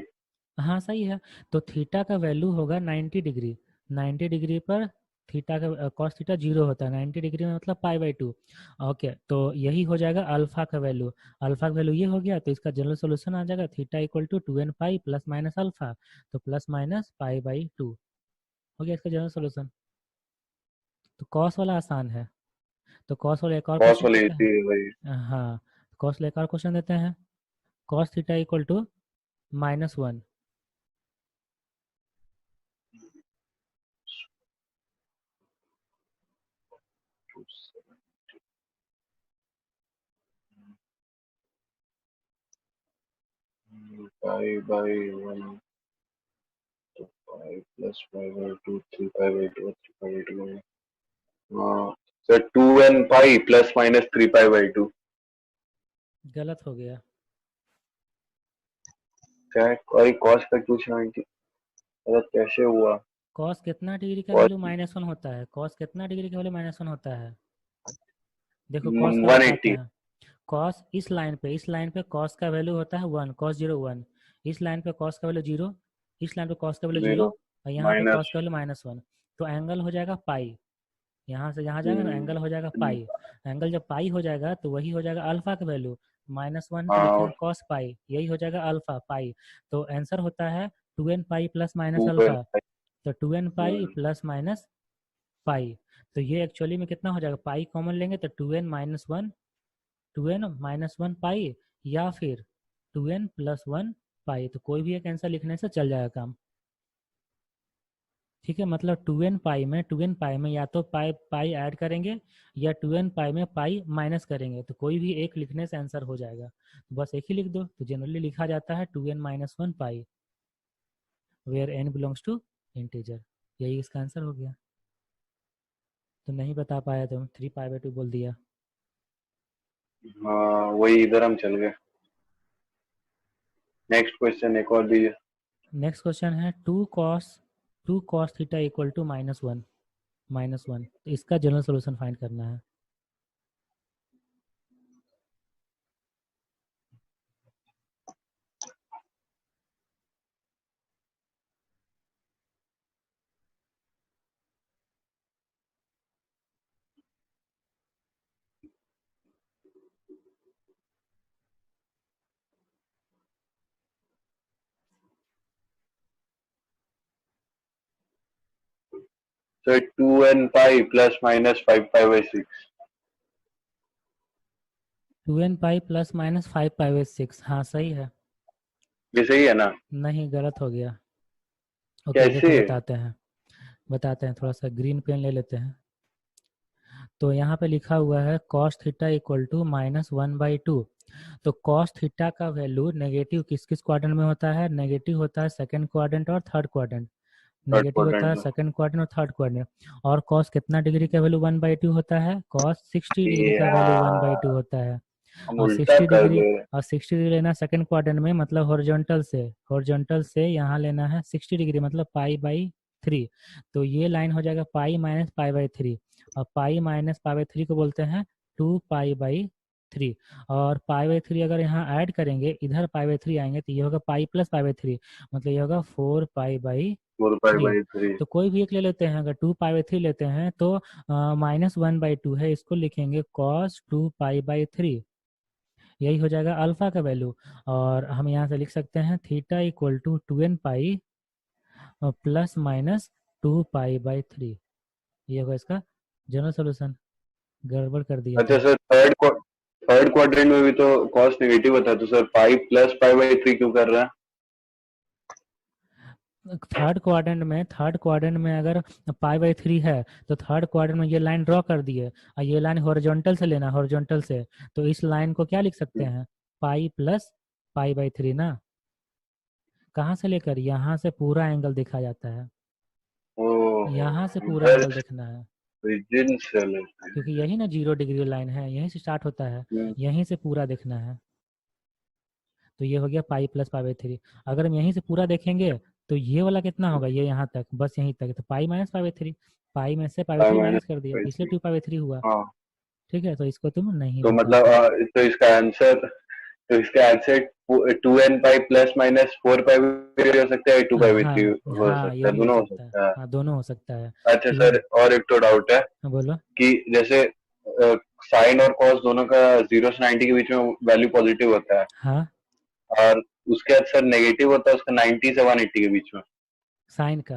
हाँ सही है। तो थीटा का वैल्यू होगा 90 डिग्री। 90 डिग्री पर थीटा का कॉस थीटा 0 होता है, 90 डिग्री में मतलब पाई बाई 2। ओके, तो यही हो जाएगा अल्फा का वैल्यू। अल्फा का वैल्यू ये हो गया, तो इसका जनरल सोल्यूशन आ जाएगा theta equal to 2n pi plus minus alpha, तो प्लस माइनस पाई बाई 2 हो गया इसका जनरल सोल्यूशन। तो कॉस वाला आसान है, तो कॉस वाला एक और कॉस क्वेश्चन वाले देते इजी है भाई। हैं। हाँ, कॉस वाला एक और क्वेश्चन देते हैं। Cos theta equal to -1। Pi by 1 तो pi plus pi by 2 3 pi by 2 3 pi by 2। हाँ sir 2n pi plus minus 3 pi by 2। गलत हो गया। क्या है? और कॉस का 270 मतलब कैसे हुआ? कॉस कितना डिग्री का कॉस वैल्यू -1 होता है? कॉस कितना डिग्री का वैल्यू -1 होता है? देखो कॉस का बताते 180। हैं। कॉस इस लाइन पे कॉस का वैल्यू होता है 1, cos 0 1। इस लाइन पे कॉस का वैल्यू 0, इस लाइन पे कॉस का वैल्यू 0, 0 और यहाँ पे कॉस माइनस। का वैल्यू -1। तो एंगल हो जाएगा पाई। यहाँ से यहाँ जाएगा ना, एंगल हो जाएगा पाई। एंगल जब पाई हो जाएगा तो वही हो जाएगा अल्फा का वैल्यू। -1 तो हाँ लिखेंगे कॉस पाई, यही हो जाएगा अल्फा पाई। तो आंसर होता है 2n pi plus minus 2 alpha. तो 2n पाई प्लस माइनस पाई। तो ये एक्चुअली में कितना हो जाएगा, पाई कॉमन लेंगे तो 2n-1, 2n-1 पाई, या फिर 2n+1 पाई। तो कोई भी एक आंसर लिखने से चल जाएगा काम। ठीक है, मतलब 2n पाई में या तो पाई पाई ऐड करेंगे, या 2n पाई में पाई माइनस करेंगे, तो कोई भी एक लिखने से आंसर हो जाएगा। तो बस एक ही लिख दो। तो जनरली लिखा जाता है 2n-1 pi, where n belongs to integer. यही इसका आंसर हो गया। तो नहीं बता पाया तो 3 पाई बाई 2 बोल दिया। हाँ वही इधर हम चल गए। नेक्स्ट क्वेश्चन एक और दीजिए। नेक्स्ट क्वेश्चन है 2 cos थीटा इक्वल टू -1। तो इसका जनरल सोल्यूशन फाइंड करना है। Sir 2n pi plus minus 5 pi by 6। 2n pi plus minus 5 pi by 6, हाँ सही है। ये सही है ना? नहीं, गलत हो गया। ओके देखो कैसे? बताते हैं, थोड़ा सा ग्रीन पेन ले लेते हैं। तो यहाँ पे लिखा हुआ है cos थीटा इक्वल टू -1/2। तो cos थीटा का वैल्यू नेगेटिव किस किस क्वाड्रेंट में होता है? नेगेटिव होता है सेकंड क्वाड्रेंट और थर्ड क्वाड्रेंट। थर्ड नेगेटिव होता क्वाड्रेंट है में। सेकंड क्वाड्रेंट और थर्ड क्वाड्रेंट। और cos कितना डिग्री का वैल्यू 1/2 होता है? cos 60 डिग्री का वैल्यू यार 1/2 होता है। हम और उल्टा 60 कर डिग्री दे। और 60 डिग्री लेना सेकंड क्वाड्रेंट में, मतलब हॉरिजॉन्टल से यहाँ लेना है 60 डिग्री, मतलब पाई/3। तो ये लाइन हो जाएगा पाई माइनस पाई/3। और पाई माइनस पाई/3 को बोलते हैं 2 पाई/3। और पाई/3 अगर यहाँ ऐड करेंगे, इधर पाई/3 आएंगे, तो ये होगा पाई प्लस पाई/3, मतलब ये होगा 4 पाई4 पाई/3। बाई 3। तो कोई भी एक ले लेते हैं। अगर 2 पाई/3 लेते हैं तो -1/2 है, इसको लिखेंगे cos 2 पाई/3। यही हो जाएगा अल्फा का वैल्यू। और हम यहाँ से लिख सकते हैं theta equal to 2n pi plus minus 2 पाई/3। ये होगा इसका जनरल सोल्यूशन। गड़बड़ कर दिया अच्छा था। सर थर्ड क्वाड्रेंट में भी तो कॉस नेगेटिव होता है, तो sir pi plus pi by 3 क्यों कर रहा है? थर्ड क्वाड्रेंट में अगर पाई/3 है, तो थर्ड क्वाड्रेंट में ये लाइन ड्रॉ कर दिए, और ये लाइन हॉरिजॉन्टल से लेना, हॉरिजॉन्टल से। तो इस लाइन को क्या लिख सकते हैं? पाई प्लस पाई/3 ना। कहाँ से लेकर? यहाँ से पूरा एंगल देखा जाता है, यहाँ से ओह पूरा इधर एंगल देखना है। रीजन से लेते क्योंकि यही ना 0 डिग्री लाइन है, यहीं से स्टार्ट होता है, हैं। यहीं से पूरा देखना है। तो ये हो गया पाई प्लस पाई/3। अगर हम यहीं से पूरा देखेंगे तो ये वाला कितना होगा? ये यहाँ तक, बस यहीं तक, तो पाई माइनस पाई/3। पाई में से पाई पाई/3 माइनस माइनस कर दिया, पाई इसलिए 3। 2 पाई/3 हुआ। हाँ ठीक है, तो इसको तुम नहीं तो बता मतलब पाए। तो इसका आंसर तो इसका answer 2n pi plus minus 4 पाई भी हो सकता है, 2 पाई भी 3 हाँ हो हाँ, ये सकता है, भी हो दोनों हो सकता है। सकता है। हाँ, दोनों हो सकता है। अच्छा ठीक है, सर, और एक तो डाउट है हाँ, बोलो। कि जैसे साइन और कॉस दोनों का 0 से 90 के बीच में वैल्यू पॉजिटिव होता है, हाँ, और उसके बाद सर नेगेटिव होता है उसका 90 से 180 के बीच में। साइन का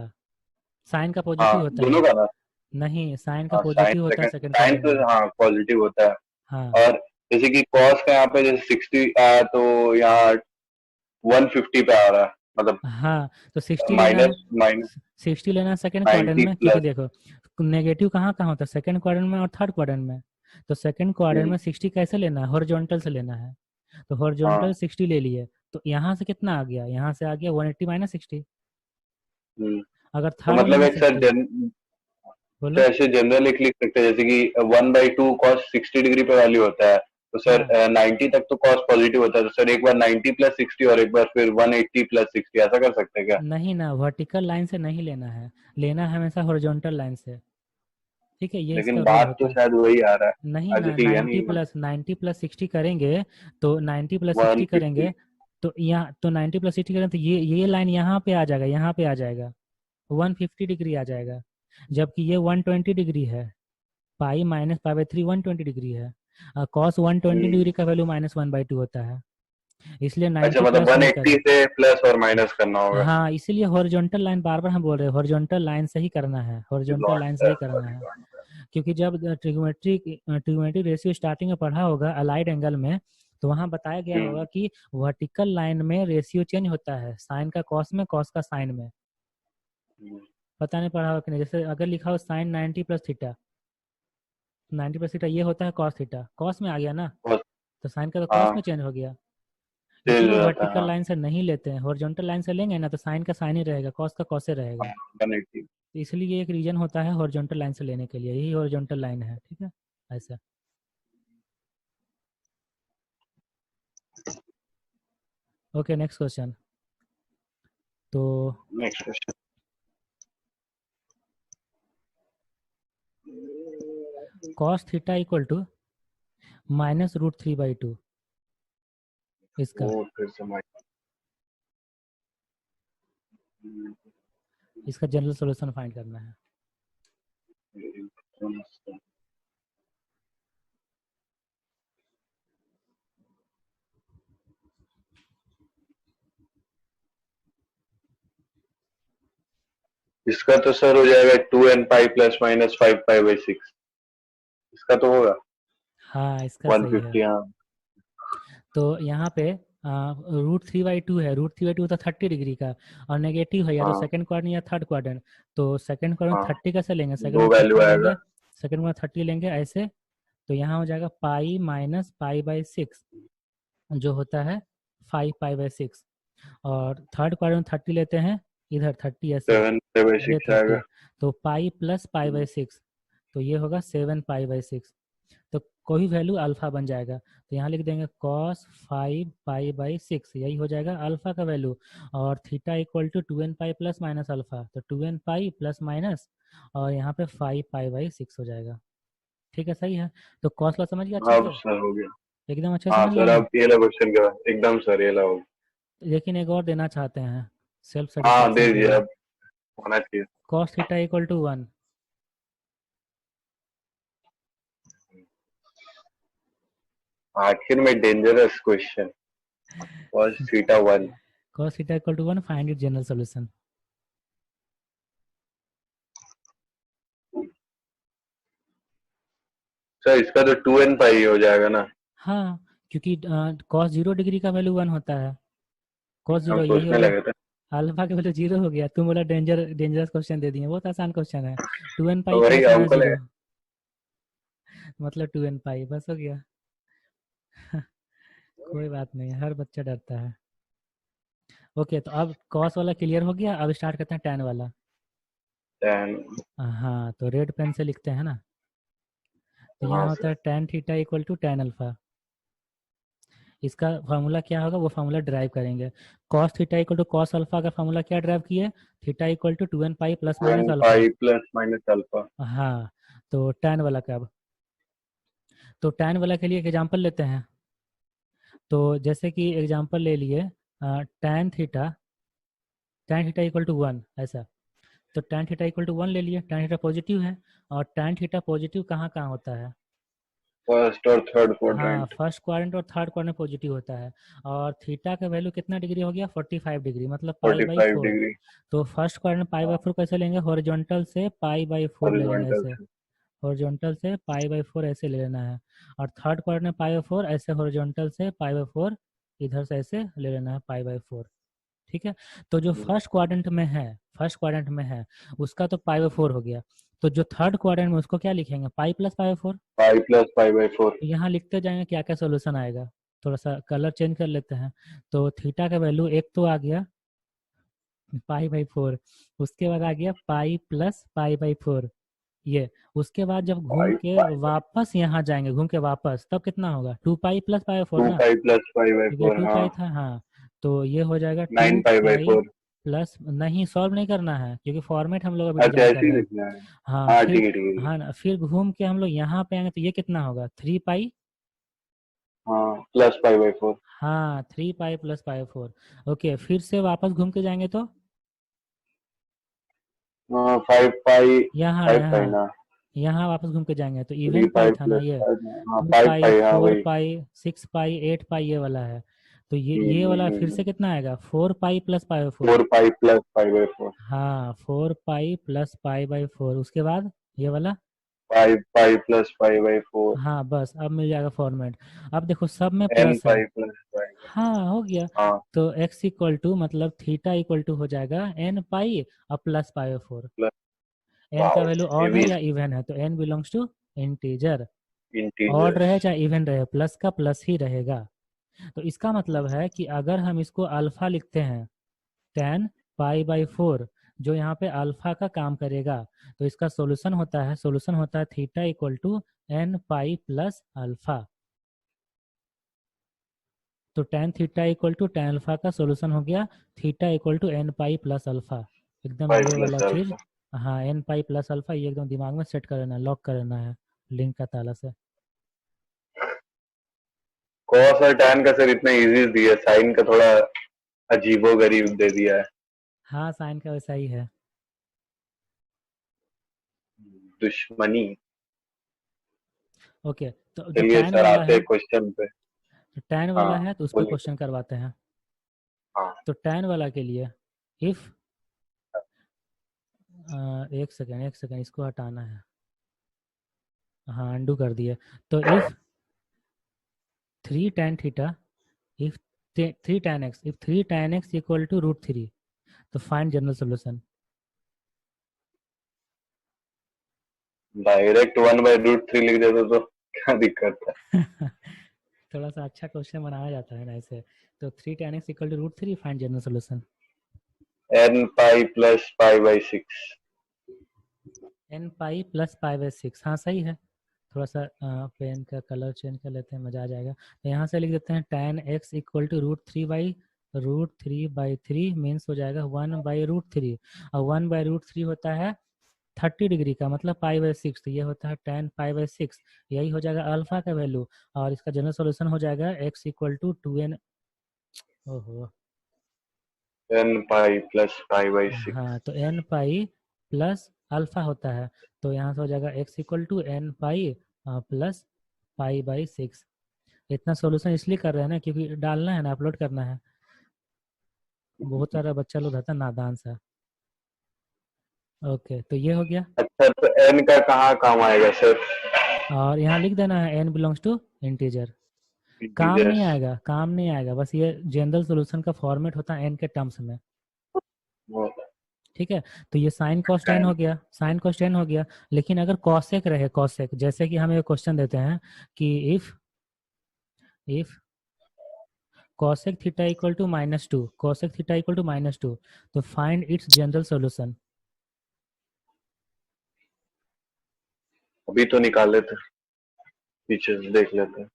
हाँ, पॉजिटिव होता दोनों है। का ना। नहीं, साइन का हाँ, साइन पॉजिटिव होता है सेकंड सेकंड साइन क्वाड्रेंट तो में। हाँ पॉजिटिव होता है। हाँ और जैसे कि कॉस का यहाँ पे जैसे 60 आया तो यहाँ 150 पे आ रहा है, मतलब हाँ, तो 60 लेना है। माइनस माइनस 60 लेना है सेकंड क्वाड्रेंट 90 में, क्योंकि प्लस। देखो नेगेटिव कहाँ कहाँ होता है, सेकंड क्वाड्रेंट में और थर्ड क्वाड्रेंट में। तो सेकंड क्वाड्रेंट में 60 कैसे लेना है, हॉरिजॉन्टल से लेना है। तो हॉरिजॉन्टल हाँ। 60 ले लिए, तो यहाँ से कितना आ गया, यहाँ से आ गया 180 माइनस 60। हम्म। अगर तो थर्ड में मतलब है एक सर 60, तो बोलो। ऐसे जनरल एक लिख सकते हैं जैसे कि 1/2 कॉस 60 डिग्री पे वैल्यू होता है, तो सर हाँ, 90 तक तो कॉस पॉजिटिव होता है, तो सर एक बार 90 प्लस 60 और एक बार फिर 180 प्लस 60, ऐसा कर सकते हैं क्या? नहीं ना, वर्टिकल लाइन से नहीं लेना है, लेना है हमेशा हॉरिजॉन्टल लाइन से। ठीक है, ये लेकिन इसका रूल बात तो होता है। शायद वही आ रहा है। नहीं अच्छा ना, ठीक है, 90 नहीं प्लस 60 करेंगे, तो 90 प्लस 60 150। करेंगे, तो यहाँ तो 90 प्लस 60 करेंगे तो ये लाइन यहाँ पे आ जाएगा, यहाँ पे आ जाएगा, 150 डिग्री आ जाएगा। जबकि ये 120 डिग्री है, पाई minus pi by three 120 degree है। कॉस 120 डिग्री का वैल्यू -1/2 होता है, इसलिए अच्छा 90 मतलब प्लस नहीं 180 करें। से प्लस और माइनस करना होगा। हाँ, इसीलिए हॉरिजॉन्टल लाइन बार बार हम बोल रहे हैं, हॉरिजॉन्टल लाइन से ही करना है, हॉरिजॉन्टल लाइन से ही करना है। क्योंकि जब ट्रिग्नोमेट्रिक रेशियो स्टार्टिंग में पढ़ा होगा अलाइड एंगल में, तो वहाँ बताया गया होगा कि वर्टिकल लाइन में रेशियो चेंज होता है, साइन का कॉस में, कॉस का साइन में। पता नहीं पढ़ा होगा कि नहीं, जैसे अगर लिखा हो sine 90 plus theta, 90 plus theta ये होता है कॉस थीटा, कॉस में आ गया ना, तो साइन का तो कॉस हाँ, में चेंज हो गया। चेंज इसीलिए हो जाता है, वर्टिकल हाँ। लाइन से नहीं लेते हैं, हॉरिजॉन्टल लाइन से लेंगे ना तो साइन का साइन ही रहेगा, कॉस का कॉस ही रहेगा। 180। तो इसलिए ये एक रीजन होता है हॉरिजॉन्टल लाइन से लेने के लिए, यही हॉरिजॉन्टल लाइन है। ठीक है, ऐसा। Okay, next question. तो next question. Cos theta equal to -√3/2, इसका वो फिर से इसका जनरल सॉल्यूशन फाइंड करना है। इसका तो सर हो जाएगा 2n पाई प्लस माइनस 5 पाई/6, इसका तो होगा हाँ, इसका सही है। 150। हाँ तो यहाँ पे √3/2 है, √3/2 होता है 30 डिग्री का, और नेगेटिव है या तो हाँ सेकंड क्वाड्रेंट या थर्ड क्वाड्रेंट। तो सेकंड क्वाड्रेंट हाँ, 30 कैसे लेंगे, सेकंड दो में वैल्यू 30 आएगा। लेंगे, सेकंड में 30 लेंगे ऐसे। तो यहाँ हो जाएगा पाई माइनस पाई/6, जो होता है 5 पाई/6। और थर्ड क्वाड्रेंट 30 लेते हैं, इधर 30 ऐसे, 7 बाई ये 6 30, आएगा। तो पाई प्लस पाई/6, तो ये होगा 7 पाई/6। तो कोई भी वैल्यू अल्फा बन जाएगा, तो यहाँ लिख देंगे कॉस 5 पाई/6, यही हो जाएगा अल्फा का वैल्यू। और theta equal to 2n pi plus minus alpha, तो 2n पाई प्लस माइनस, और यहाँ पे 5 पाई/6 हो जाएगा। ठीक है, सही है। तो कॉस लॉ समझ गया अच्छे अब से, सर हो गया। एकदम अच्छे से हाँ समझ गया सर, ना। अब ये ला क्वेश्चन के बाद एकदम सर, ये ला हो। लेकिन एक और देना चाहते हैं सेल्फ हाँ दे सेटिस्फेक्शन के दिए, लिए। अब होना चाहिए। कॉस थीटा इक्वल टू 1, आखिर में dangerous question. Cos theta 1। Cos theta equal to 1, find it general solution. Sir इसका तो 2n पाई हो जाएगा ना। हाँ, क्योंकि कॉस 0 डिग्री का वैल्यू 1 होता है, कॉस हम 0 यही हो सोचने गया, लगे थे। अल्फा के वैल्यू 0 हो गया। तुम बोला डेंजरस क्वेश्चन दे दिए, बहुत आसान क्वेश्चन है। 2n पाई वही प्लस माइनस हमको लगा। 0, मतलब 2n पाई, बस हो गया। कोई बात नहीं, हर बच्चा डरता है। ओके, तो अब कॉस वाला क्लियर हो गया, अब स्टार्ट करते हैं टैन वाला। 10। हाँ, तो रेड पेन से लिखते हैं ना। तो यहाँ हाँ होता सर। है tan theta equal to tan alpha. इसका फार्मूला क्या होगा, वो फार्मूला ड्राइव करेंगे। Cos theta equal to cos alpha का फार्मूला क्या ड्राइव किए, theta equal to 2n pi plus minus 1 alpha. Pi plus minus alpha. हाँ, तो tan वाला का, अब तो tan वाला के लिए एक एग्जांपल लेते हैं। तो जैसे कि एग्जांपल ले लिए tan थीटा इक्वल टू 1 ऐसा। तो tan थीटा इक्वल टू 1 ले लिए, tan थीटा पॉजिटिव है, और tan थीटा पॉजिटिव कहाँ कहाँ होता है? फर्स्ट और थर्ड हाँ, क्वाड्रेंट। फर्स्ट क्वाड्रेंट और थर्ड क्वाड्रेंट पॉजिटिव होता है। और थीटा का वैल्यू कितना डिग्री हो गया? 45 डिग्री, मतलब पाई बाई 45 फोर। डिग्री। तो फर्स्ट क्वाड्रेंट पाई बाई हाँ, 4 कैसे लेंगे? हॉरिजॉन्टल से पाई बाई 4 ले लेंगे हॉरिजॉन्टल ऐसे, से। हॉरिजॉन्टल से पाई बाई 4 ऐसे ले लेना है। और थर्ड क्वाड्रेंट पाई बाई 4 ऐसे, हॉरिजॉन्टल से पाई बाई 4 इधर से ऐसे ले लेना है पाई बाई 4। ठीक है। तो जो फर्स्ट क्वाड्रेंट में है, फर्स्ट क्वाड्रेंट में है उसका तो पाई बाई 4 हो गया। तो जो थर्ड क्वाड्रेंट में उसको क्या लिखेंगे? पाई plus pi by 4। Pi plus pi by 4। तो यहाँ लिखते जाएंगे क्या क्या सोल्यूशन आएगा। थोड़ा सा कलर चेंज कर लेते हैं। तो थीटा का वैल्यू एक तो आ गया पाई बाई 4, उसके बाद आ गया पाई प्लस पाई बाई 4 ये। उसके बाद जब घूम पाई के पाई वापस यहाँ जाएंगे, घूम के वापस, तब कितना होगा? 2 पाई प्लस पाई बाई 4 2 ना, पाई प्लस पाई बाई क्योंकि 4। 2 हाँ, पाई था। हाँ, तो ये हो जाएगा 9 2 पाई बाई पाई 4। प्लस, नहीं सॉल्व नहीं करना है क्योंकि फॉर्मेट हम लोग अभी अच्छा, डिजाइन कर ऐसे ही रहे हैं। लिखना है। हाँ हाँ, फिर, ठीक है ठीक है ठीक है। हाँ ना, फिर घूम के हम लोग यहाँ पे आएंगे तो ये कितना होगा? 3 पाई। हाँ, प्लस पाई बाई 4। हाँ, 3 पाई प्लस पाई 4। ओके, फिर से वापस घूम के जाएंगे तो हाँ, 5 पाई। यहाँ 5 पाई यहाँ ना। यहाँ वापस घूम के जाएंगे तो 3 इवन पाई पाई था ना प्लस ये। 5। हाँ, 2 5 पाई, पाई, हाँ 4 वही। पाई, 6 पाई, 8 पाई ये वाला है। तो ये वाला फिर से कितना आएगा? 4 पाई plus pi by 4। 4 pi plus pi by 4। हाँ, 4 पाई प्लस पाई बाई 4, उसके बाद ये वाला। 5 पाई प्लस पाई बाई 4। हाँ बस, अब मिल जाएगा फॉर्मेट। अब देखो सब में n प्लस है। Pi plus pi by. हाँ हो गया। हाँ, तो x इक्वल टू मतलब थीटा इक्वल टू हो जाएगा n पाई और plus pi by 4। Plus. n का वाओ, वैल्यू ऑड है हेवी। या इवन है? तो n belongs to integer. Odd रहे इंटीजर्स। चाहे इवन रहे, प्लस का प्लस ही रहेगा। तो इसका मतलब है कि अगर हम इसको अल्फा लिखते हैं, tan पाई बाई 4, जो यहाँ पे अल्फा का काम करेगा, तो इसका सॉल्यूशन होता है theta equal to n pi plus alpha. तो tan theta equal to tan alpha का सॉल्यूशन हो गया theta equal to n pi plus alpha. एकदम पाई ये वाला प्लस चीज। अल्फा। हाँ, n पाई प्लस अल्फा ये एकदम दिमाग में सेट कर लेना, लॉक कर लेना है लिंक का ताला से। कॉस और टैन का सर इतना इजी दिया, साइन का थोड़ा अजीबो गरीब दे दिया है। हाँ, साइन का वैसा ही है। दुश्मनी। ओके, तो जो चलिए tan सर, वाला आते है, हैं क्वेश्चन पे। तो tan वाला हाँ, है तो उस पर बोलिए। क्वेश्चन करवाते हैं। हाँ, तो tan वाला के लिए इफ, एक सेकेंड इसको हटाना है। हाँ, अंडू कर दिए। तो if 3 tan theta, if 3 tan x, if 3 tan x equal to root 3, तो फाइंड जनरल सोल्यूशन। डायरेक्ट 1/√3 लिख देते तो क्या दिक्कत है। थोड़ा सा अच्छा क्वेश्चन बनाया जाता है ना ऐसे। तो 3 tan x equal to root 3, find general solution. n pi plus pi by 6। n pi plus pi by 6, हाँ सही है। थोड़ा सा पेन का कलर चेंज कर लेते हैं, मज़ा आ जाएगा। तो यहाँ से लिख देते हैं tan x equal to root 3 means हो जाएगा 1/√3। और 1/√3 होता है 30 डिग्री का, मतलब पाई बाई 6। तो ये होता है tan पाई बाई 6, यही हो जाएगा अल्फा का वैल्यू। और इसका जनरल सॉल्यूशन हो जाएगा x इक्वल टू 2n। ओहो, n pi plus pi by 6। हाँ, तो n पाई प्लस अल्फा होता है। तो यहाँ से हो जाएगा x equal to n pi plus pi by 6। इतना सॉल्यूशन इसलिए कर रहे हैं ना क्योंकि डालना है ना, अपलोड करना है। बहुत सारा बच्चा लोग रहता है नादान सा। ओके, तो ये हो गया। अच्छा, तो n का कहाँ काम आएगा सर। और यहाँ लिख देना है n बिलोंग्स टू इंटीजर। काम नहीं इंटीजर्स। आएगा, काम नहीं आएगा, बस ये जनरल सॉल्यूशन का फॉर्मेट होता है n के टर्म्स में। ठीक है। तो ये साइन कॉस टेन हो गया, साइन कॉस टेन हो गया। लेकिन अगर कॉसेक रहे, कॉसेक, जैसे कि हमें क्वेश्चन देते हैं कि if cosec theta equal to -2, cosec theta equal to -2, तो फाइंड इट्स जनरल सॉल्यूशन। अभी तो निकाल लेते हैं, पीछे से देख लेते हैं।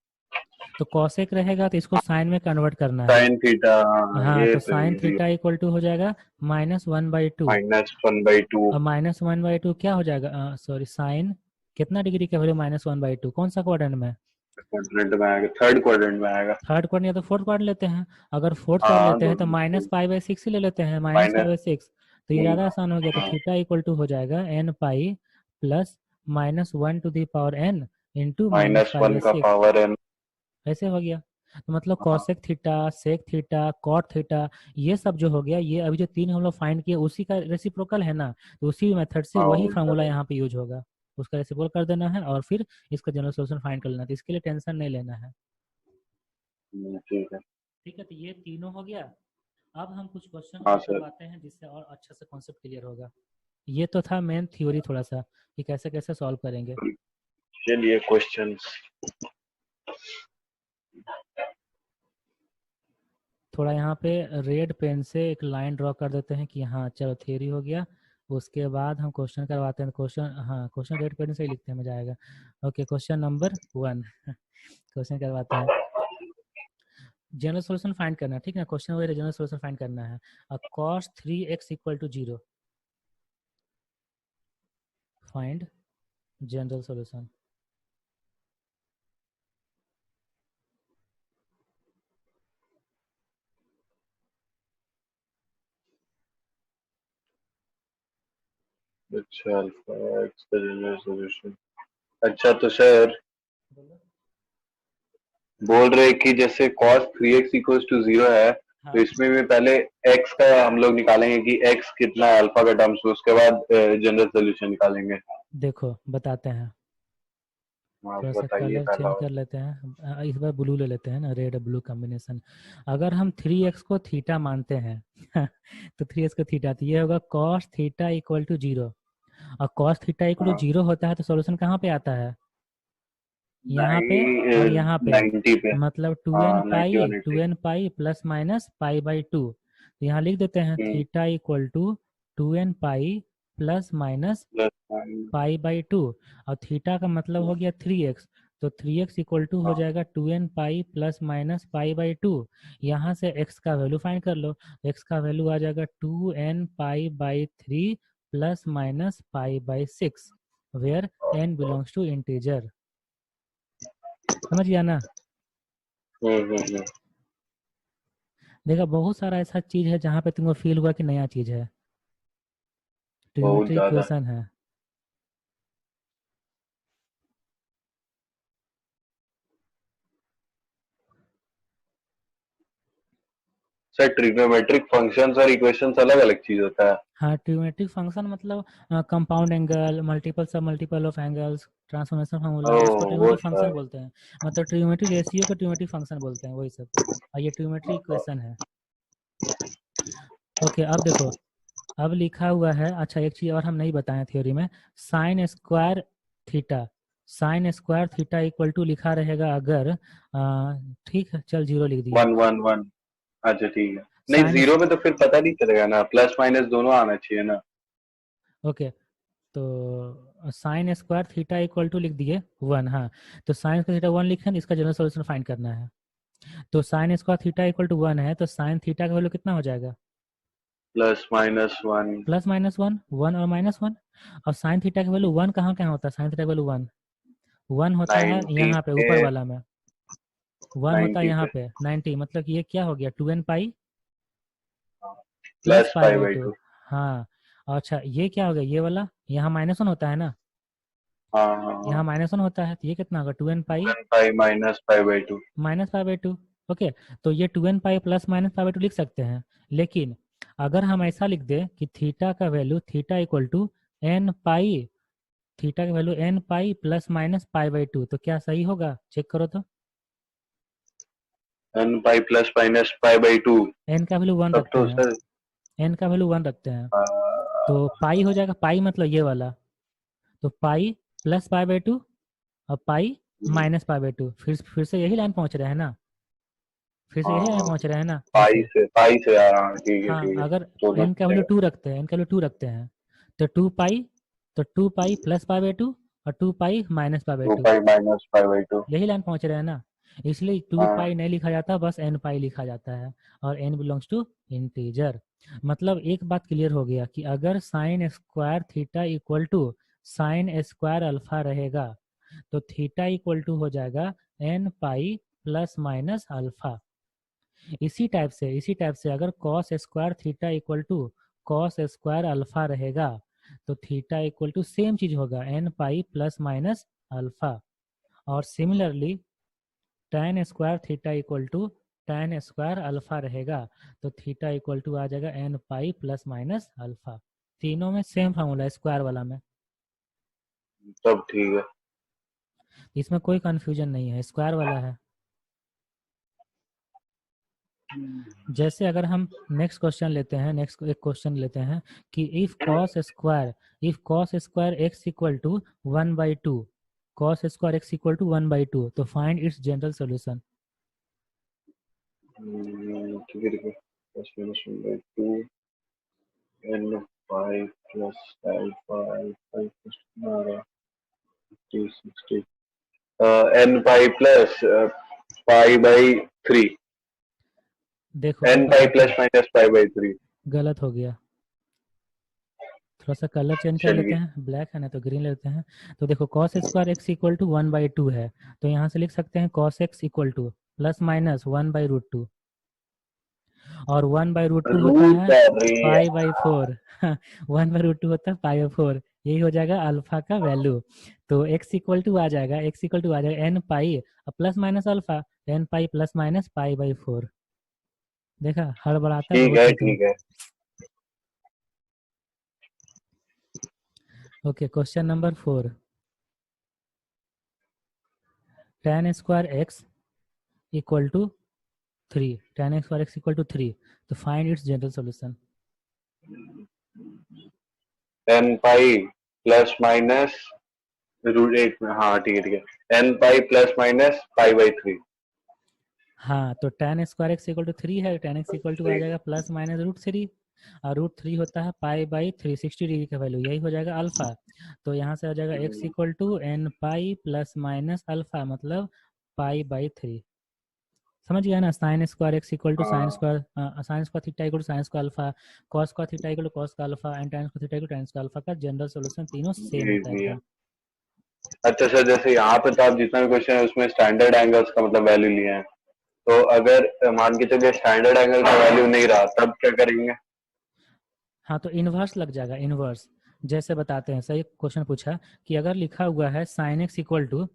तो cosec रहेगा तो इसको साइन में कन्वर्ट करना है। साइन थीटा, हाँ हाँ, ये तो तो साइन इजी है। थीटा इक्वल टू हो जाएगा -1/2। -1/2। और -1/2 क्या हो जाएगा? सॉरी, साइन कितना डिग्री का वैल्यू? -1/2 कौन सा क्वाड्रेंट में? क्वाड्रेंट में आएगा, थर्ड क्वाड्रेंट में आएगा। थर्ड क्वाड्रेंट या तो फोर्थ क्वाड्रेंट लेते हैं, अगर फोर्थ क्वाड्रेंट हाँ लेते हैं तो दोनों माइनस पाई बाई सिक्स ही ले लेते हैं, minus pi minus. By six. तो ये ज़्यादा आसान हो गया, तो हाँ थीटा इक्वल टू हो जाएगा n pi plus minus one to the power n into minus minus pi one by का सिक्स। Power n. ऐसे हो गया। तो मतलब हाँ cosec theta, sec theta, cot theta, ये सब जो हो गया, ये अभी जो तीन हम लोग फाइंड किए उसी का रेसिप्रोकल है ना, तो उसी मेथड से हाँ वही उल्टा फार्मूला है। यहाँ पे यूज होगा। उसका रेसिप्रोकल कर देना है और फिर इसका जनरल सॉल्यूशन फाइंड कर लेना है, तो इसके लिए टेंशन नहीं लेना है। ठीक है। ठीक है, तो ये तीनों हो गया। अब हम कुछ क्वेश्चन हाँ और सर। करवाते हैं जिससे और अच्छा से कॉन्सेप्ट क्लियर होगा। ये तो था मेन थ्योरी थोड़ा सा कि कैसे कैसे सॉल्व करेंगे। चलिए क्वेश्चंस। थोड़ा यहाँ पे रेड पेन से एक लाइन ड्रॉ कर देते हैं कि हाँ चलो थ्योरी हो गया। उसके बाद हम क्वेश्चन करवाते हैं। क्वेश्चन, हाँ क्वेश्चन रेड पेन से ही लिखते हैं, मजा आएगा। ओके, क्वेश्चन नंबर 1 क्वेश्चन करवाते हैं। जनरल सॉल्यूशन फाइंड करना है, ठीक है, क्वेश्चन वगैरह जनरल सॉल्यूशन फाइंड करना है। cos 3x equal to 0, find general solution. अच्छा अल्फा एक्स का जनरल सॉल्यूशन। अच्छा तो सर बोल रहे कि जैसे cos 3x इक्वल्स टू 0 है, तो हाँ इसमें भी पहले x का हम लोग निकालेंगे कि x कितना है अल्फा का टर्म्स में, उसके बाद जनरल सोल्यूशन निकालेंगे। देखो बताते हैं। आप थोड़ा सा बताइए कलर पहला। चेंज कर लेते हैं, इस बार ब्लू ले लेते हैं ना, रेड ब्लू कॉम्बिनेशन। अगर हम 3x को थीटा मानते हैं तो 3x को थीटा, तो ये होगा cos थीटा इक्वल टू 0। और cos थीटा इक्वल टू हाँ 0 होता है तो सॉल्यूशन कहाँ पे आता है? यहाँ पे और यहाँ पे, 90 पे। मतलब हाँ 90 और 2 80। N pi plus minus pi by two. तो यहाँ लिख देते हैं हम्म। Theta equal to 2 n pi plus minus plus pi by two. और थीटा का मतलब हो गया 3x, तो 3x इक्वल टू हो हाँ जाएगा 2 n pi plus minus pi by two. यहाँ से x का वैल्यू फाइंड कर लो, x का वैल्यू आ जाएगा 2 n pi by three plus minus pi by six, where n belongs to integer. समझ गया ना? हम्म। देखा, बहुत सारा ऐसा चीज है जहाँ पे तुमको फील हुआ कि नया चीज है, बहुत ट्रिग्नोमेट्री ज्यादा। इक्वेशन है। सर ट्रिग्नोमेट्रिक फंक्शंस और इक्वेशंस अलग अलग चीज होता है। हाँ, ट्रिग्नोमेट्रिक फंक्शन मतलब कंपाउंड एंगल, मल्टीपल सब multiple of angles, transformation formula, उसको ओह वो ट्रिग्नोमेट्रिक फंक्शन सर। बोलते हैं। मतलब ट्रिग्नोमेट्रिक रेशियो को ट्रिग्नोमेट्रिक फंक्शन बोलते हैं, वही सब। और ये ट्रिग्नोमेट्रिक इक्वेशन है। ओके, अब देखो, अब लिखा हुआ है। अच्छा, एक चीज और हम नहीं बताए थ्योरी में, sine square theta, sine square theta equal to लिखा रहेगा अगर ठीक है, चल जीरो लिख दिए। 1 1 1। अच्छा ठीक है। नहीं साइन, जीरो में तो फिर पता नहीं चलेगा ना, प्लस माइनस दोनों आना चाहिए ना। ओके, तो sine square theta equal to लिख दिए 1, हाँ। तो साइन स्क्वायर थीटा 1 लिखे ना, इसका जनरल सॉल्यूशन फाइंड करना है। तो sine square theta equal to 1 है, तो साइन थीटा का वैल्यू कितना हो जाएगा? +-1। प्लस माइनस वन, वन और माइनस वन। और साइन थीटा का वैल्यू 1 कहाँ कहाँ होता है? साइन थीटा का वैल्यू 1, 1 होता है 90 यहाँ पे ऊपर पे। वाला में, 1 होता है 90 यहाँ पे। पे 90, मतलब कि ये क्या हो गया 2 n pi plus plus pi pi by by two. Two. हाँ, अच्छा ये क्या हो गया, ये वाला यहाँ -1 होता है ना, हाँ हाँ हाँ। यहाँ -1 होता है, तो ये कितना होगा 2 n pi 2n pi minus pi by two. Minus pi by two. Okay, तो ये 2 n pi plus minus pi by two लिख सकते हैं। लेकिन अगर हम ऐसा लिख दें कि थीटा का value, theta equal to n pi, theta का value n pi plus minus pi by two, तो क्या सही होगा? चेक करो तो। n pi plus minus pi by two. N का वैल्यू 1 तब रखते तो हैं, सर एन का वैल्यू 1 रखते हैं, आ, तो पाई हो जाएगा, पाई मतलब ये वाला, तो pi plus pi by two और pi minus pi by two. फिर से यही लाइन पहुंच रहे हैं ना, फिर से हाँ यही लाइन हाँ पहुंच रहे हैं ना। पाई ओके, से पाई से आ रहा, हाँ, ठीक है अगर दोनों एन का वैल्यू चलेगा। 2 रखते हैं, एन का वैल्यू 2 रखते हैं, तो 2 पाई, तो 2 pi plus pi by two और 2 pi minus pi by 2 two, pi minus pi by two. यही लाइन पहुंच रहे हैं ना। इसलिए 2 हाँ पाई नहीं लिखा जाता, बस एन पाई लिखा जाता है, और एन बिलोंग्स टू इंटीजर। मतलब एक बात क्लियर हो गया कि अगर sine square theta equal to sine square alpha रहेगा, तो थीटा इक्वल टू हो जाएगा n pi plus minus alpha. इसी टाइप से अगर cos square theta equal to cos square alpha रहेगा तो थीटा इक्वल टू सेम चीज होगा n pi plus minus alpha. और similarly tan square theta equal to tan square alpha रहेगा तो थीटा इक्वल टू आ जाएगा n pi plus minus alpha. तीनों में सेम फार्मूला है स्क्वायर वाला में, तब ठीक है। इसमें कोई कंफ्यूजन नहीं है, स्क्वायर वाला है। जैसे अगर हम नेक्स्ट क्वेश्चन लेते हैं, नेक्स्ट एक क्वेश्चन लेते हैं कि if cos square x equal to 1/2, cos square x equal to 1/2, तो फाइंड इट्स जनरल सोल्यूशन। ठीक है, ठीक है। Plus minus 1/2 n pi plus alpha, alpha equals to हमारा 60 n pi plus pi by 3, देखो एन अब पाई बताते प्लस हैं, माइनस पाई बाई 3। गलत हो गया। थोड़ा सा कलर चेंज कर लेते चलिए। हैं, ब्लैक है ना तो ग्रीन लेते हैं। तो देखो cos square x equal to 1/2 है, तो यहाँ से लिख सकते हैं cos x equal to plus minus 1/√2, और 1/√2 होता रूट है कर रही है। π/4। 1/√2 होता है π/4, यही हो जाएगा अल्फा का वैल्यू। तो x इक्वल टू आ जाएगा, n pi plus minus alpha, n pi plus minus π/4। देखा, हड़बड़ाता ठीक बहुत है, है तुम। ठीक है। Okay, question number 4, tan square x equal to 3, tan square x equal to 3, तो find its general solution. N pi plus minus root 8 में, हाँ ठीक है, ठीक है। N pi plus minus pi by 3। हाँ, तो tan square x equal to 3 है, tan एक्स इक्वल टू आ जाएगा प्लस माइनस √3, और √3 होता है π/3, 60 डिग्री का वैल्यू, यही हो जाएगा अल्फा। तो यहाँ से हो जाएगा x equal to n pi plus minus alpha, मतलब π/3। समझ गया ना, sine square x equal to हाँ sine square theta equal to sine square alpha, cos square theta equal to cos का alpha, and tan square theta equal to tan square alpha का general solution तीनों same जी होता है जी। एकदम। अच्छा sir, जैसे यहाँ पे तो आप जितना भी क्वेश्चन है उसमें स्टैंडर्ड एंगल्स का मतलब वैल्यू लिए हैं, तो अगर मान के चलिए स्टैंडर्ड एंगल का वैल्यू नहीं रहा तब क्या करेंगे? हाँ, तो इन्वर्स लग जाएगा, इन्वर्स। जैसे बताते हैं, सही क्वेश्चन पूछा कि अगर लिखा हुआ है साइन एक्स इक्वल टू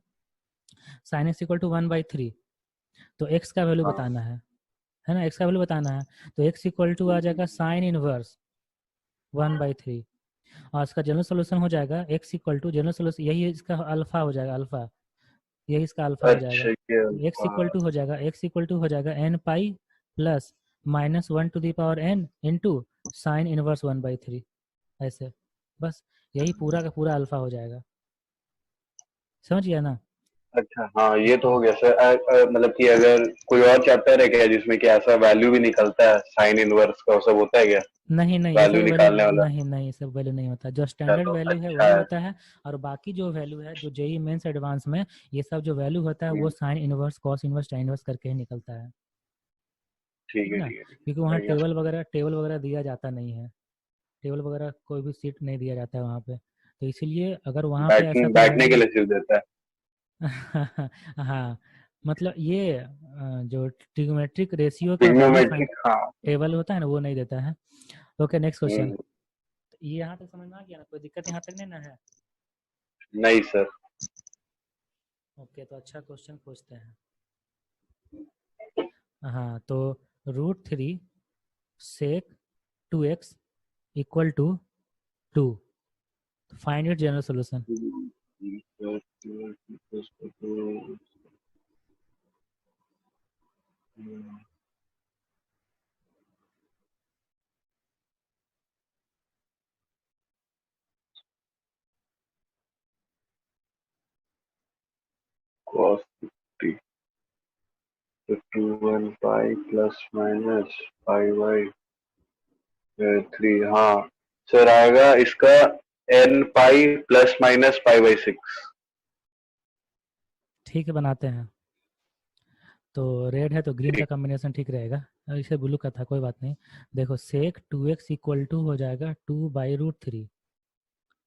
1/3, तो एक्स का वैल्यू हाँ। बताना है ना, एक्स का वैल्यू बताना है। तो एक्स इक्वल टू आ जाएगा साइन इनवर्स 1/3, और इसका जनरल सोल्यूशन हो जाएगा x equal to, general solution यही इसका अल्फा हो जाएगा, अल्फा, यही इसका अल्फा हो जाएगा। अच्छा ये। एक्स इक्वल टू हो जाएगा n pi plus minus 1 to the power n into sine inverse 1/3, ऐसे। बस यही पूरा का पूरा अल्फा हो जाएगा। समझ गया ना? अच्छा हाँ, ये तो हो गया सर। मतलब कि अगर कोई और चैप्टर है क्या जिसमें कि ऐसा वैल्यू भी निकलता है, साइन इनवर्स का वो सब होता है क्या, नहीं नहीं, ये वैल्यू सब वैल्यू निकालने वाला? नहीं नहीं, ये सब वैल्यू नहीं होता, जो स्टैंडर्ड चलो वैल्यू है अच्छा वही है। होता है। और बाकी जो वैल्यू है, जो जेई मेंस एडवांस में, ये सब जो वैल्यू होता है वो हम्म, sine inverse, cos inverse, tan inverse करके ही निकलता है। ठीक ठीक है, ना, ठीक है, ठीक क्योंकि वहाँ है। टेबल वगैरह दिया जाता नहीं है, टेबल वगैरह कोई भी सीट नहीं दिया जाता है वहाँ पे। तो इसीलिए अगर वहाँ पे ऐसा कोई बैठने के वैल्यू लिए सिर्फ देता है। हाँ, मतलब ये जो ट्रिग्नोमेट्रिक रेशियो का वैल्यू फाइंड, ट्रिग्नोमेट्रिक, हाँ। टेबल होता है ना, वो नहीं देता है। Okay, next question. हम्म, ये यहाँ तक समझ में आ गया ना, कोई दिक्कत यहाँ तक नहीं ना है? नहीं सर। ओके, तो अच्छा क्वेश्चन पूछते हैं। हाँ, तो √3 sec 2x equal to 2, find it general solution. cos 50 तो 2 1 pi plus minus pi by 3, हाँ सर आएगा इसका n pi plus minus pi by 6। ठीक है, बनाते हैं। तो रेड है तो ग्रीन का ठीक। कॉम्बिनेशन ठीक रहेगा, और इसे ब्लू का था, कोई बात नहीं। देखो सेक 2x इक्वल टू हो जाएगा 2/√3।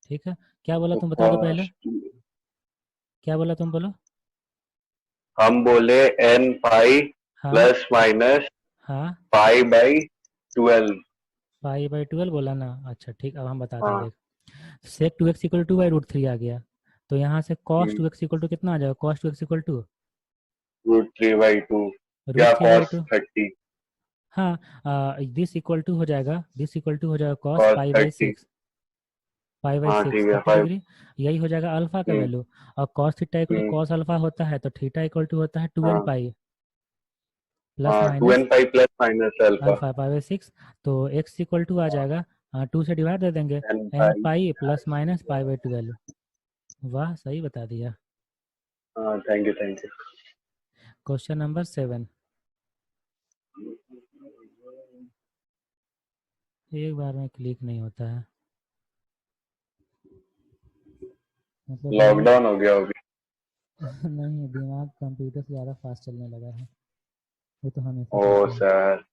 ठीक है, क्या बोला तो तुम, बता दो पहले, cos क्या बोला तुम, बोलो। हम बोले n पाई हाँ प्लस माइनस हाँ, पाई बाई 12। पाई बाई 12 बोला ना। अच्छा ठीक, अब हम बताते हैं, हाँ। देख। Sec 2x equal to by root three आ गया, तो यहाँ से कॉस 2x इक्वल टू कितना आ जाएगा? Cos 2x equal to √3/2 root या थ्री बाई cos टू 30। हाँ, दिस इक्वल टू हो जाएगा, दिस इक्वल टू हो जाएगा cos cos pi by 30। Six, pi by हाँ सिक्स ठीक है 30 5। डिग्री। यही हो जाएगा अल्फा का हम्म। वैल्यू। और कॉस थीटा इक्वल टू हम्म। कॉस अल्फा होता है, तो थीटा इक्वल टू होता है 2n हाँ। पाई प्लस हाँ minus 2n pi plus minus alpha. Alpha pi by six. तो x इक्वल टू आ जाएगा, 2 से डिवाइड दे देंगे, n n pi. Pi plus minus pi by 12। वाह, सही बता दिया। हाँ thank you thank you. Question number 7। एक बार में क्लिक नहीं होता है, मतलब दिमाग लॉकडाउन हो गया होगी। नहीं, दिमाग कंप्यूटर से ज़्यादा फास्ट चलने लगा है। वो तो हमेशा ओ चलता है। सर।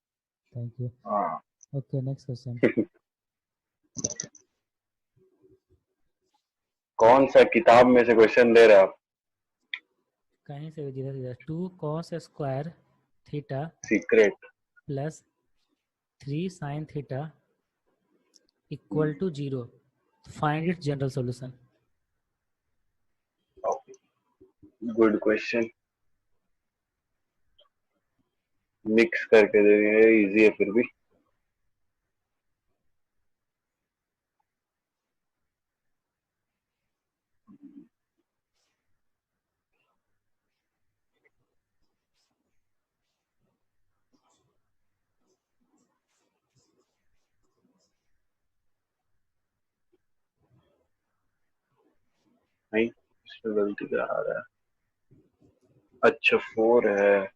Thank you. हाँ। Okay, next question. कौन सा किताब में से क्वेश्चन दे रहे हैं आप? कहीं से भी, जिधर जिधर, 2 cos square theta secret. Plus 3 sin theta equal to 0, find its general solution. Good question. Mix करके देंगे, इजी है फिर भी। नहीं, इसमें गलती क्या आ रहा है? अच्छा 4 है।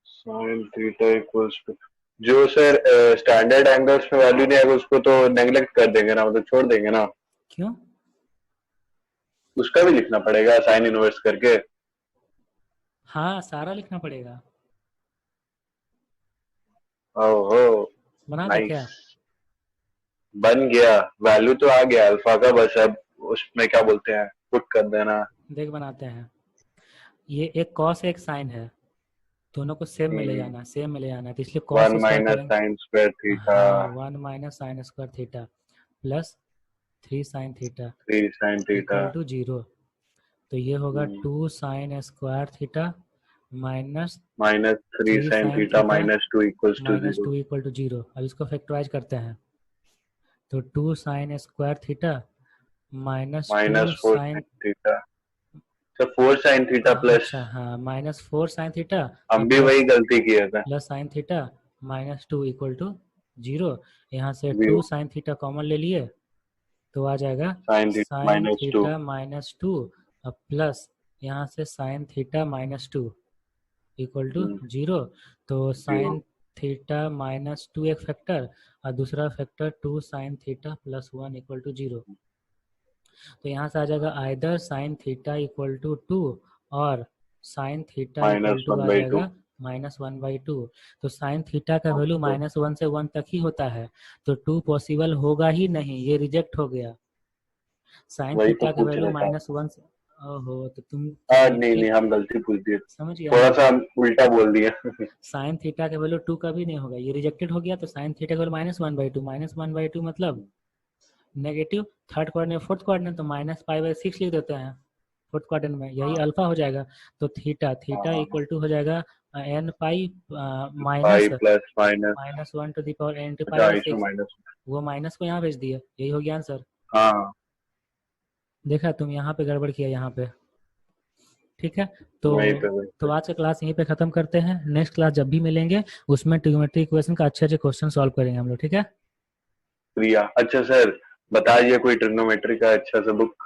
साइन थीटा इक्वल्स टू, जो सर स्टैंडर्ड एंगल्स में वैल्यू नहीं आएगा उसको तो नेग्लेक्ट कर देंगे ना, मतलब छोड़ देंगे ना। क्यों? उसका भी लिखना पड़ेगा साइन इनवर्स करके। हाँ, सारा लिखना पड़ेगा। ओहो। बना दे नाइस। क्या? बन गया। वैल्यू तो आ गया अल्फा का, बस अब उसमें क्या बोलते हैं पुट कर देना। देख, बनाते हैं। ये एक कॉस एक साइन है, दोनों को सेम में ले जाना है, सेम में ले जाना है, तो इसलिए कॉस 1 स्क्वायर माइनस करेंगे। Sine square theta. हाँ, 1 minus sine square theta plus 3 sine theta 3 sine theta. Equal to 0। तो ये होगा 2 sine square theta minus minus 3 3 sine sine theta theta minus 2 equals to minus 0। 2 equal to 0। अब इसको factorise करते हैं, तो 2 sine square theta minus 2 minus 4 sine, sine theta. तो 4 sign theta plus, अच्छा हाँ, माइनस 4 साइन थीटा और हम भी प्लस वही गलती किया था। Plus sine theta minus 2 equal to 0। यहाँ से 2 0 साइन थीटा कॉमन ले लिए, तो आ जाएगा sine theta sine minus 2। Theta minus 2 और प्लस यहाँ से sine theta minus 2 equal to 0। तो 0। साइन थीटा माइनस 2 एक फैक्टर और दूसरा factor 2 sine theta plus 1 equal to 0। तो यहाँ से आ जाएगा either sine theta equal to 2 और sine theta equal minus to 1 आ बाई 2। जाएगा -1/2। तो साइन थीटा का वैल्यू -1 से 1 तक ही होता है, तो 2 पॉसिबल होगा ही नहीं, ये रिजेक्ट हो गया। साइन वही तो थीटा का पूछ वैल्यू रहे थे। -1 से, ओहो, तो तुम नहीं नहीं, ज्योमेट्री हम गलती पूछ दिए, समझ गया थोड़ा ना। सा हम उल्टा बोल दिए। साइन थीटा का वैल्यू 2 का भी नहीं होगा, ये रिजेक्टेड हो गया, तो साइन थीटा का वैल्यू -1/2 मतलब negative. Third quadrant fourth quadrant तो -π/6 लिख देते हैं फोर्थ क्वाड्रेंट में, यही अल्फा हो जाएगा। तो थीटा थीटा हाँ इक्वल टू हो जाएगा n pi pi minus plus minus. -1 to the power n two pi अच्छा बाई इसमें सिक्स। माइनस। वो माइनस को यहाँ भेज दिया, यही हो गया आंसर। हाँ देखा, तुम यहाँ पे गड़बड़ किया यहाँ पे। ठीक है, तो वही पे वही तो पे। आज का क्लास यहीं पे खत्म करते हैं। नेक्स्ट क्लास जब भी मिलेंगे उसमें ट्रिग्नोमेट्री इक्वेशन का अच्छे अच्छे क्वेश्चन सॉल्व करेंगे हम लोग, ठीक है। प्रिया, अच्छा सर बता दिए कोई ट्रिग्नोमेट्री का अच्छा सा बुक।